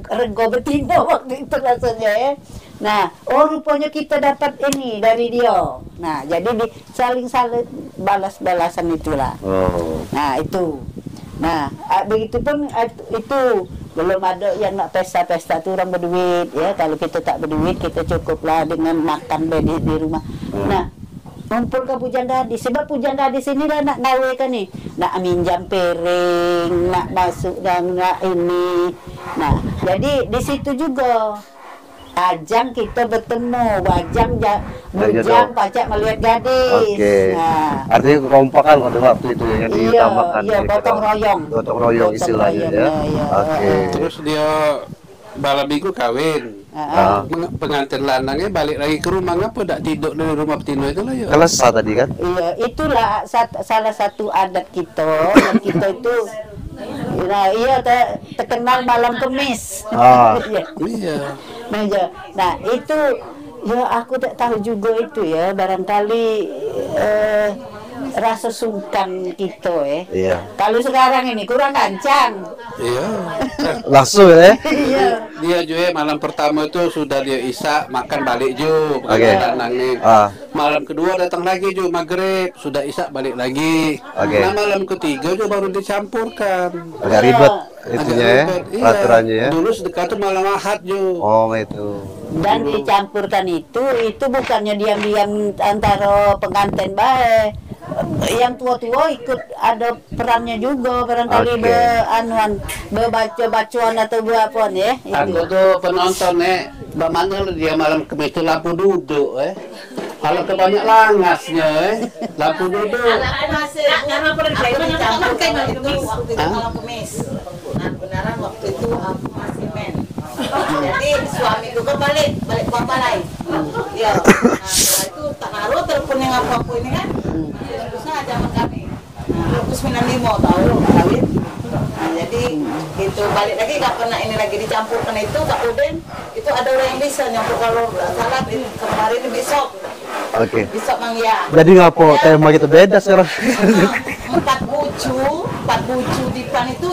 rego betina waktu itu rasanya ya. Nah, rupanya kita dapat ini dari dia. Nah, jadi saling balas-balasan itulah. Nah, itu. Nah, begitu pun itu belum ada yang nak pesta-pesta tuh orang berduit ya. Kalau kita tak berduit kita cukuplah dengan makan di rumah. Nah, ngumpul ke Pujan Gadis, sebab Pujan Gadis ini lah nak ngawe kan nih, nak minjam piring, nak masuk dan nak ini. Nah, jadi di situ juga ajang kita bertemu, bujang pacak melihat gadis. Nah, artinya kekompakan pada waktu itu yang diutamakan. Iya, gotong royong istilahnya ya. Terus dia malam minggu kawin. Pengantin lanangnya balik lagi ke rumah, ngapa tak tidur di rumah betina itu lah ya? Kelesa tadi kan? Iya, itulah salah satu adat kita. Dan kita itu, nah iya terkenal malam Kemis. Iya. Nah itu ya aku tak tahu juga itu ya, barangkali rasa sungkan kita Iya. Kalau sekarang ini kurang kancang. Iya. Langsung ya? Iya. Dia juga malam pertama itu sudah dia isak makan balik ju. Malam kedua datang lagi ju maghrib sudah isak balik lagi. Nah malam ketiga ju baru dicampurkan. Agak ribet itunya ya, peraturannya ya. Dulu sedekah tuh malam Ahad ju. Oh itu. Dan dicampurkan itu bukannya diam-diam antara pengantin baik. Yang tua-tua ikut ada perannya juga, barangkali berbaca-bacaan atau apa ya. Aku tuh penonton bagaimana dia malam Kemis itu lampu duduk kalau kebanyak langasnya lampu duduk. Karena pernah dicampurkan itu waktu itu malam Kemis. Benaran waktu itu aku masih men. Jadi suamiku kan balik buang balai. Ya. Nah, setelah itu tak ngaruh telepon yang aku ini kan. Susah zaman kami. Nah, aku 95 tahun kawin. Nah, jadi itu balik lagi nggak pernah ini lagi dicampurkan itu Kak Uden. Itu ada orang yang bisa nyampur kalau salah kemarin besok. Besok Mang ya. Jadi ngapo tema kita beda sekarang. Empat bucu di depan itu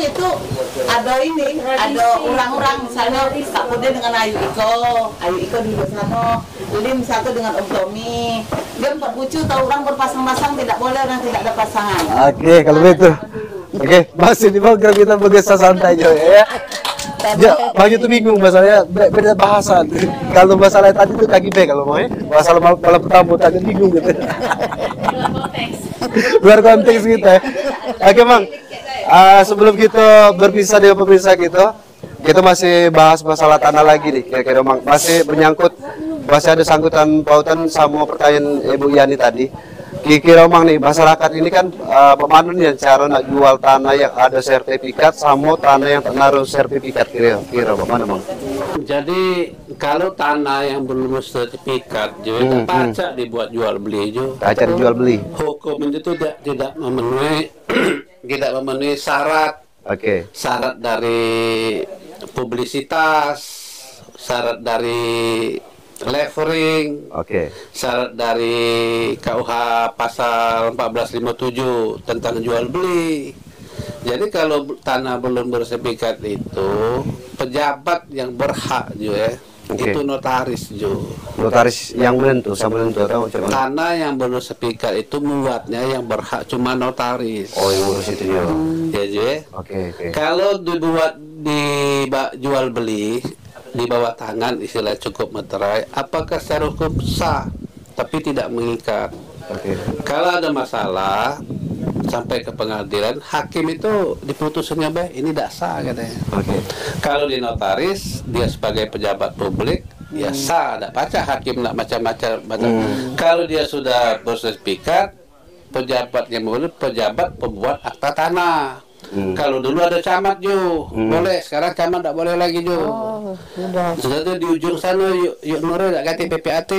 ada ini, ada orang-orang sana Kak Uden dengan Ayu Iko di sana, Lim satu dengan Om Tommy. Dia 4 bucu, tahu orang berpasang-pasang tidak boleh, orang tidak ada pasangan. Kalau begitu. Masih di program kita Begesa Santai Jo ya. Ya, bagi itu bingung masalahnya beda bahasa. Kalau masalah tadi itu KGB kalau mau ya. Masalah malam pertama tadi bingung gitu. Luar konteks kita. Mang. Sebelum kita berpisah dengan pemirsa kita masih bahas masalah tanah lagi nih. Kira-kira Mang masih menyangkut, masih ada sangkutan pautan sama pertanyaan Ibu Yani tadi. Kira-kira Mang nih, masyarakat ini kan pemanun yang cara nak jual tanah yang ada sertifikat sama tanah yang tak naruh sertifikat, kira-kira bagaimana Mang? Jadi kalau tanah yang belum sertifikat juga pacak dibuat jual beli juga. Pacak dijual beli. Hukum itu tidak memenuhi syarat. Syarat dari publisitas, syarat dari levering, syarat dari KUH pasal 1457 tentang jual beli. Jadi kalau tanah belum bersertifikat itu pejabat yang berhak juga itu notaris juga. Notaris yang menentu atau tanah yang belum sertifikat itu membuatnya yang berhak cuma notaris. Oh, yang urus itu ya. Ya juga. Kalau dibuat jual beli di bawah tangan istilah cukup meterai, apakah secara hukum sah tapi tidak mengikat. Kalau ada masalah sampai ke pengadilan, hakim itu diputusannya ini tidak sah katanya. Kalau di notaris dia sebagai pejabat publik ya sah, tidak pacak hakim tidak macam-macam. Kalau dia sudah bersertifikat, pejabatnya pejabat pembuat akta tanah. Kalau dulu ada camat boleh, sekarang camat tak boleh lagi sudah di ujung sana yuk Nurul tak kati PPAT,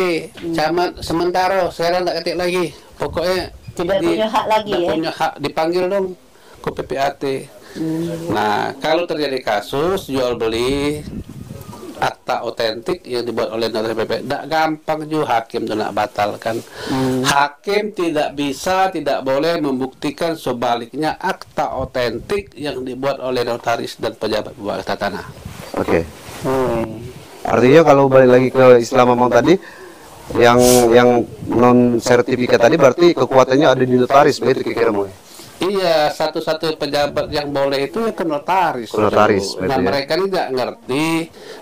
camat sementara sekarang tak kati lagi, pokoknya tidak punya hak lagi punya hak, dipanggil dong ke PPAT. Nah kalau terjadi kasus jual beli akta otentik yang dibuat oleh notaris PP. Tidak gampang juga hakim itu nak batalkan. Hakim tidak bisa, tidak boleh membuktikan sebaliknya akta otentik yang dibuat oleh notaris dan pejabat buat akta tanah. Oke. Artinya kalau balik lagi ke istilah Mamang tadi, yang non sertifikat tadi berarti kekuatannya ada di notaris, begitu kira-kira. Iya, satu-satu pejabat yang boleh itu ya ke notaris. Ke notaris, Nah, betul ya. mereka ini nggak ngerti,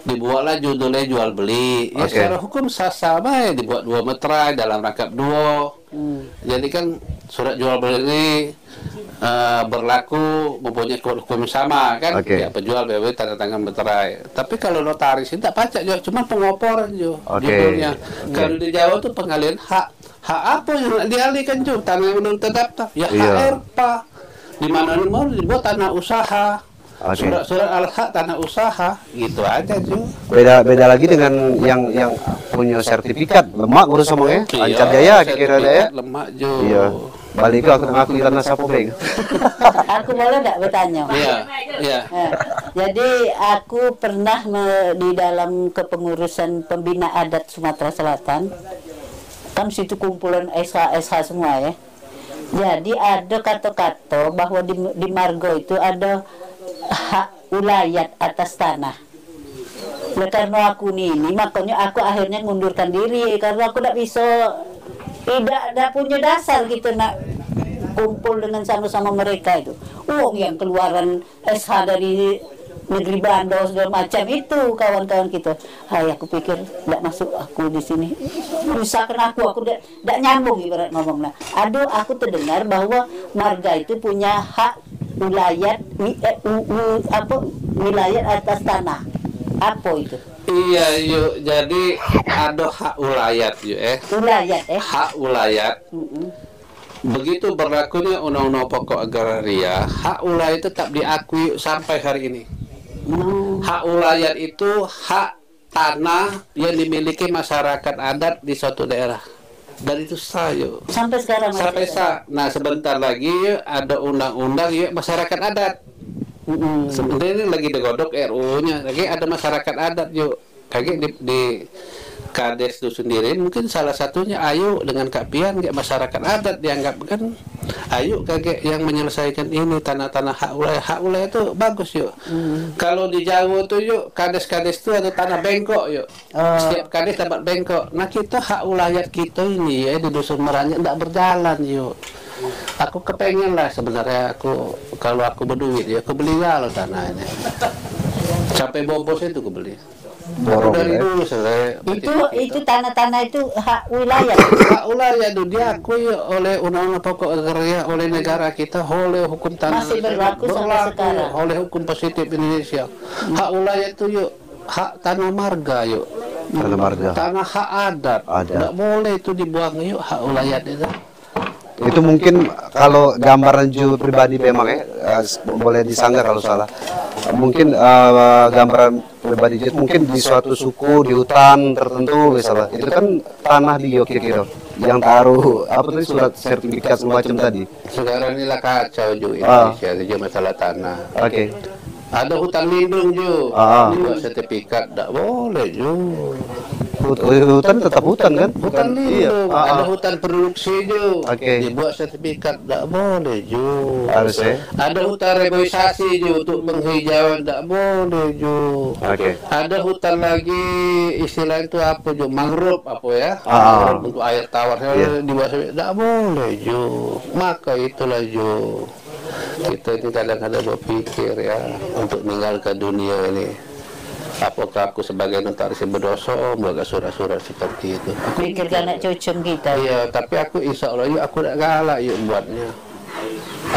dibuatlah judulnya jual beli. Ya Oke. secara hukum sah-sah ya dibuat 2 meterai dalam rangkap duo. Jadi kan surat jual beli ini berlaku mempunyai hukum sama kan? Oke. Ya penjual beli tanda tangan meterai. Tapi kalau notaris itu tak pacak juga, cuma pengoporan juga Oke. judulnya. Kalau di Jawa tuh pengalian hak. Hak apa yang nak dialihkan juga? Tanah yang belum terdaftar. Ya Iya. HRPA. Di mana mau dibuat tanah usaha. Oke. Surat-surat al-hak tanah usaha. Gitu aja juga. Beda lagi dengan yang punya sertifikat lemak urus semuanya. Lancar jaya kira-kira ada ya. Lemak juga. Iya. Balik itu aku ngaku di tanah sapu beng. Aku boleh tidak bertanya? Iya. Iya. Jadi aku pernah di dalam kepengurusan pembina adat Sumatera Selatan, kan situ kumpulan SH semua ya. Jadi ada kata-kata bahwa di Margo itu ada hak ulayat atas tanah. Oleh karena aku ini, makanya aku akhirnya mundurkan diri karena aku tidak bisa, tidak punya dasar gitu nak kumpul dengan sama-sama mereka itu. Uang yang keluaran SH dari negeri Bandung segala macam itu kawan-kawan kita. Hai, aku pikir tidak masuk aku di sini. Usahakan aku tidak nyambung ibarat ngomong. Nah, aduh, aku terdengar bahwa marga itu punya hak wilayah wilayah atas tanah. Apa itu? Iya, yuk. Jadi ada hak ulayat yuk Wilayah Hak ulayat. Begitu berlakunya Undang-Undang Pokok Agraria, hak ulayat tetap diakui sampai hari ini. Hak ulayat itu hak tanah yang dimiliki masyarakat adat di suatu daerah. Dan itu sah yuk. Sampai sekarang masih Sampai ada. sah. Nah sebentar lagi yuk, ada undang-undang yuk masyarakat adat. Sebenarnya ini lagi digodok RUU-nya. Lagi ada masyarakat adat yuk. Kayak di Kades itu sendiri mungkin salah satunya Ayu dengan Kak Pian kayak masyarakat adat dianggap kan Ayu kayak yang menyelesaikan ini tanah-tanah hak ulayah itu bagus yuk. Kalau di Jawa tuh yuk Kades itu ada tanah bengkok yuk. Setiap Kades dapat bengkok. Nah kita hak ulayat kita ini ya di Dusun Meranyat tidak berjalan yuk. Aku kepengen lah sebenarnya kalau aku berduit ya aku beli kalau tanahnya. Sampai bobos itu aku beli. Borong Dari ya. dulu saya Itu tanah-tanah itu hak wilayah. hak ulayat itu diakui oleh Undang-Undang Pokok Agraria oleh negara kita, oleh hukum tanah Masih berlaku sampai sekarang. oleh hukum positif Indonesia. Hak ulayat itu yuk hak tanah marga yuk. Tanah marga. Tanah hak adat. Adat. Tidak boleh itu dibuang yuk hak ulayat itu. Itu mungkin kalau gambaran Ju pribadi memang boleh disanggah kalau salah. Mungkin gambaran pribadi Ju mungkin di suatu suku di hutan tertentu misalnya. Itu kan tanah di kira-kira yang taruh apa tadi surat sertifikat semacam tadi. Sekarang inilah kacau juga Indonesia juga masalah tanah. Oke. Ada hutan lindung juga. Dibuat sertifikat tidak boleh juga. Hutan tetap hutan kan? Hutan lindung, ada hutan produksi juga. Oke. Dibuat sertifikat tidak boleh juga. Harus ya. Ada hutan reboisasi juga untuk penghijauan tidak boleh juga. Oke. Ada hutan lagi istilah itu apa juga mangrove apa ya? Mangrove untuk air tawar dibuat tidak boleh juga. Maka itulah juga kita ini kadang-kadang berpikir ya untuk meninggalkan dunia ini. Apakah aku sebagai notaris yang berdosa membuat surat-surat seperti itu? Pikirkan anak cucum kita. Iya, tapi aku insya Allah yuk aku tidak galak yuk buatnya.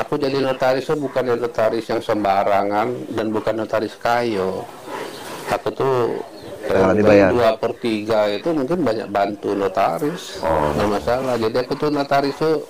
Aku jadi notaris bukan notaris yang sembarangan dan bukan notaris kayo. Aku tuh dibayar. 2/3 itu mungkin banyak bantu notaris. Nggak masalah. Jadi aku tuh notaris tuh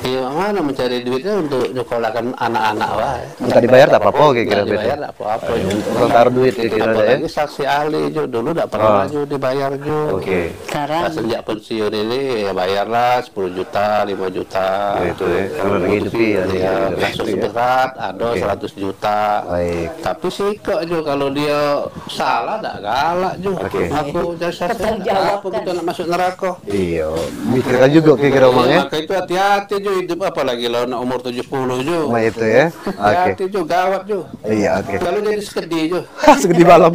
Iya, mana mencari duitnya untuk nyekolahkan anak-anak wah. Minta dibayar tak apa-apa kira-kira Nggak dibayar tak apa-apa. Untuk taruh duit kira-kira ya. Apalagi saksi ahli juga dulu tak pernah juga dibayar juga. Oke. Sekarang Nah, sejak pensiun ini ya bayarlah 10 juta, 5 juta. Ya, itu ya. Karena lagi hidupi ya. Ya, kasus berat ada Oke. 100 juta. Baik. Tapi sih kok juga kalau dia salah tak galak juga. Oke. Aku jasa Pertanggungjawabkan. apa kita nak masuk neraka. Iya, mikirkan juga kira-kira Mang ya. Maka itu hati-hati juga hidup apalagi lo nak umur 70 juga. Nah itu ya. Oke. Hati-hati juga gawat juga. Iya, oke. Kalau jadi sedih juga. Segede malam.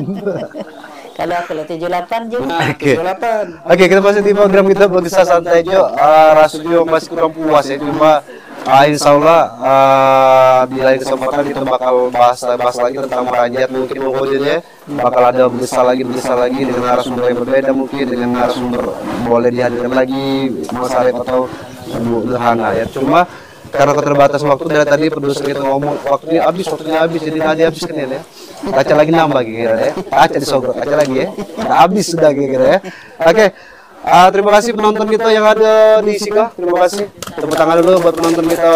kalau aku 78 juga. Nah, Oke. 78. Oke, kita masih di program kita Berkisah Santai Jo. Rasanya masih kurang puas ya, cuma insya Allah di lain kesempatan kita bakal bahas lagi tentang Meranjat mungkin ya. Bakal ada besar lagi dengan narasumber yang berbeda mungkin dengan narasumber boleh dihadirkan lagi Mas Arif atau Bu Nurhana ya. Cuma karena keterbatasan waktu dari tadi produser kita ngomong waktunya habis jadi tadi habis kan ya. Kaca lagi nambah kira ya. Kaca disogok kaca lagi ya. Nah, habis sudah kira ya. Oke. Terima kasih penonton kita yang ada di Sika. Terima kasih. Tepuk tangan dulu buat penonton kita.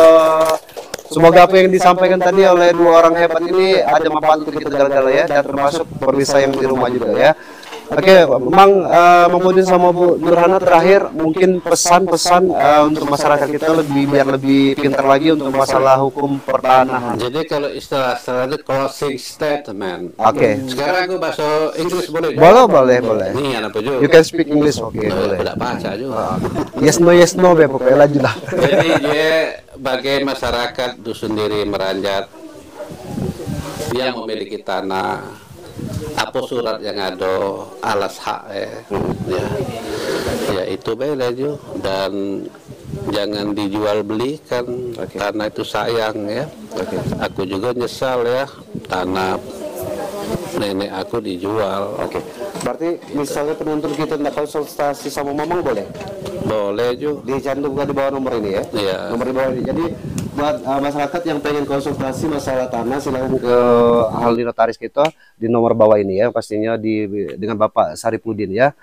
Semoga apa yang disampaikan tadi oleh dua orang hebat ini ada manfaat untuk kita segala-gala ya, dan termasuk pemirsa yang di rumah juga ya. Oke, Mang Pudin sama Bu Nurhana terakhir mungkin pesan-pesan untuk masyarakat kita biar lebih pintar lagi untuk masalah hukum pertanahan. Jadi kalau istilah itu closing statement. Oke. Sekarang aku bahasa Inggris boleh? Boleh. Nih apa juga? You can speak English, oke, boleh. Tidak baca juga. Yes no be pokoknya lanjut lah. Jadi dia bagi masyarakat dusun diri Meranjat yang memiliki tanah, apa surat yang ada alas hak ya itu boleh juga, dan jangan dijual belikan. Tanah itu sayang ya. Aku juga nyesal ya tanah nenek aku dijual. Berarti misalnya penonton kita tidak konsultasi sama Mamang boleh? Boleh juga. Dicantumkan di bawah nomor ini ya? Iya. Nomor di bawah ini. Jadi buat masyarakat yang pengen konsultasi masalah tanah silakan ke ahli notaris kita di nomor bawah ini ya, pastinya dengan Bapak Saripudin ya.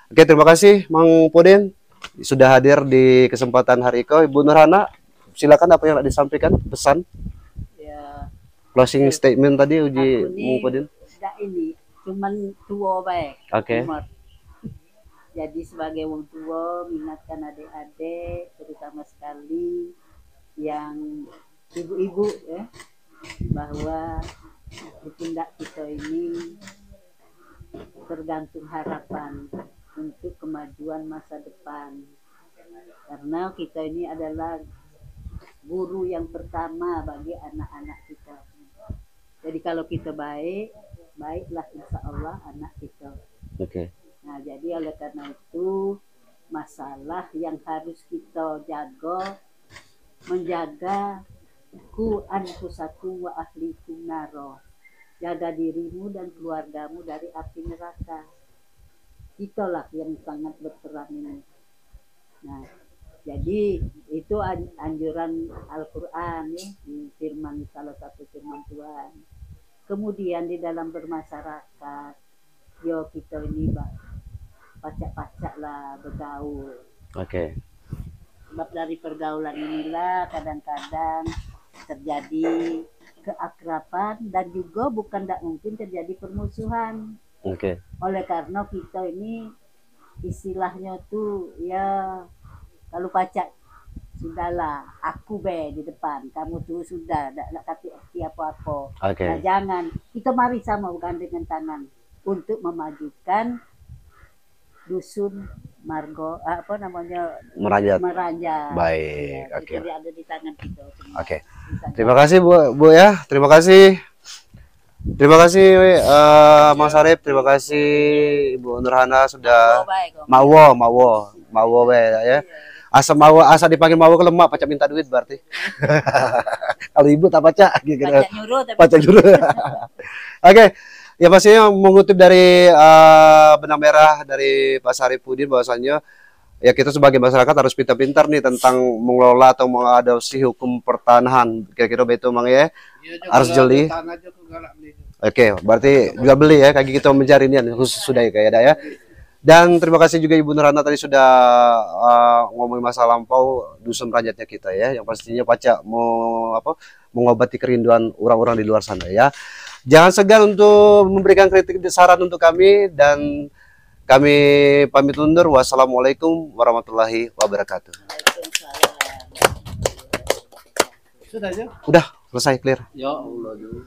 Oke, terima kasih Mang Pudin sudah hadir di kesempatan hari ini. Ibu Nurhana, silakan apa yang nak disampaikan pesan Ya, closing statement tadi uji aku Mang Pudin. Tidak ini, cuman tua baik. Oke. Umur. Jadi sebagai wong tua mengingatkan adik-adik, terutama sekali yang ibu-ibu ya, bahwa di pundak kita ini tergantung harapan untuk kemajuan masa depan. Karena kita ini adalah guru yang pertama bagi anak-anak kita. Jadi kalau kita baik, baiklah insya Allah anak kita. Oke. Nah, jadi oleh karena itu masalah yang harus kita menjaga ku anfusakum wa ahlikum naro. Jaga dirimu dan keluargamu dari api neraka. Itulah yang sangat berperan ini. Nah, jadi itu anjuran Al-Quran ya, di firman, salah satu firman Tuhan. Kemudian di dalam bermasyarakat, yo kita ini pacak-pacak lah bergaul. Oke. Sebab dari pergaulan inilah kadang-kadang terjadi keakraban dan juga bukan tidak mungkin terjadi permusuhan. Oke. Oleh karena kita ini istilahnya tuh ya kalau pacak sudahlah aku di depan, kamu tuh sudah tidak kata apa-apa. Oke. Nah, jangan kita mari sama dengan tangan untuk memajukan dusun Margo apa namanya Meranjat. Meranjat. Baik, Ya, oke. jadi ada di tangan kita semua. Oke. Terima kasih Bu ya. Terima kasih. Terima kasih Mas Arif, terima kasih Ibu Nurhana sudah mawo ya. Asa dipanggil mawo ke lemak pacak minta duit berarti. Kalau Ibu tak pacak gitu. Pacak nyuruh tapi Pacak nyuruh. Oke. Ya pastinya mengutip dari benang merah dari Pak Saripudin bahwasannya ya kita sebagai masyarakat harus pintar-pintar nih tentang mengelola atau mengadopsi hukum pertanahan. Kira-kira begitu Mang ya. Harus jeli. Oke, berarti juga beli ya, kaki kita mencari ini khusus sudah ya kayak ada ya. Dan terima kasih juga Ibu Nurhana tadi sudah ngomongin masa lampau dusun Merajatnya kita ya. Yang pastinya Paca mau mengobati kerinduan orang-orang di luar sana ya. Jangan segan untuk memberikan kritik dan saran untuk kami, dan kami pamit undur. Wassalamualaikum warahmatullahi wabarakatuh. Udah selesai, clear. Ya Allah.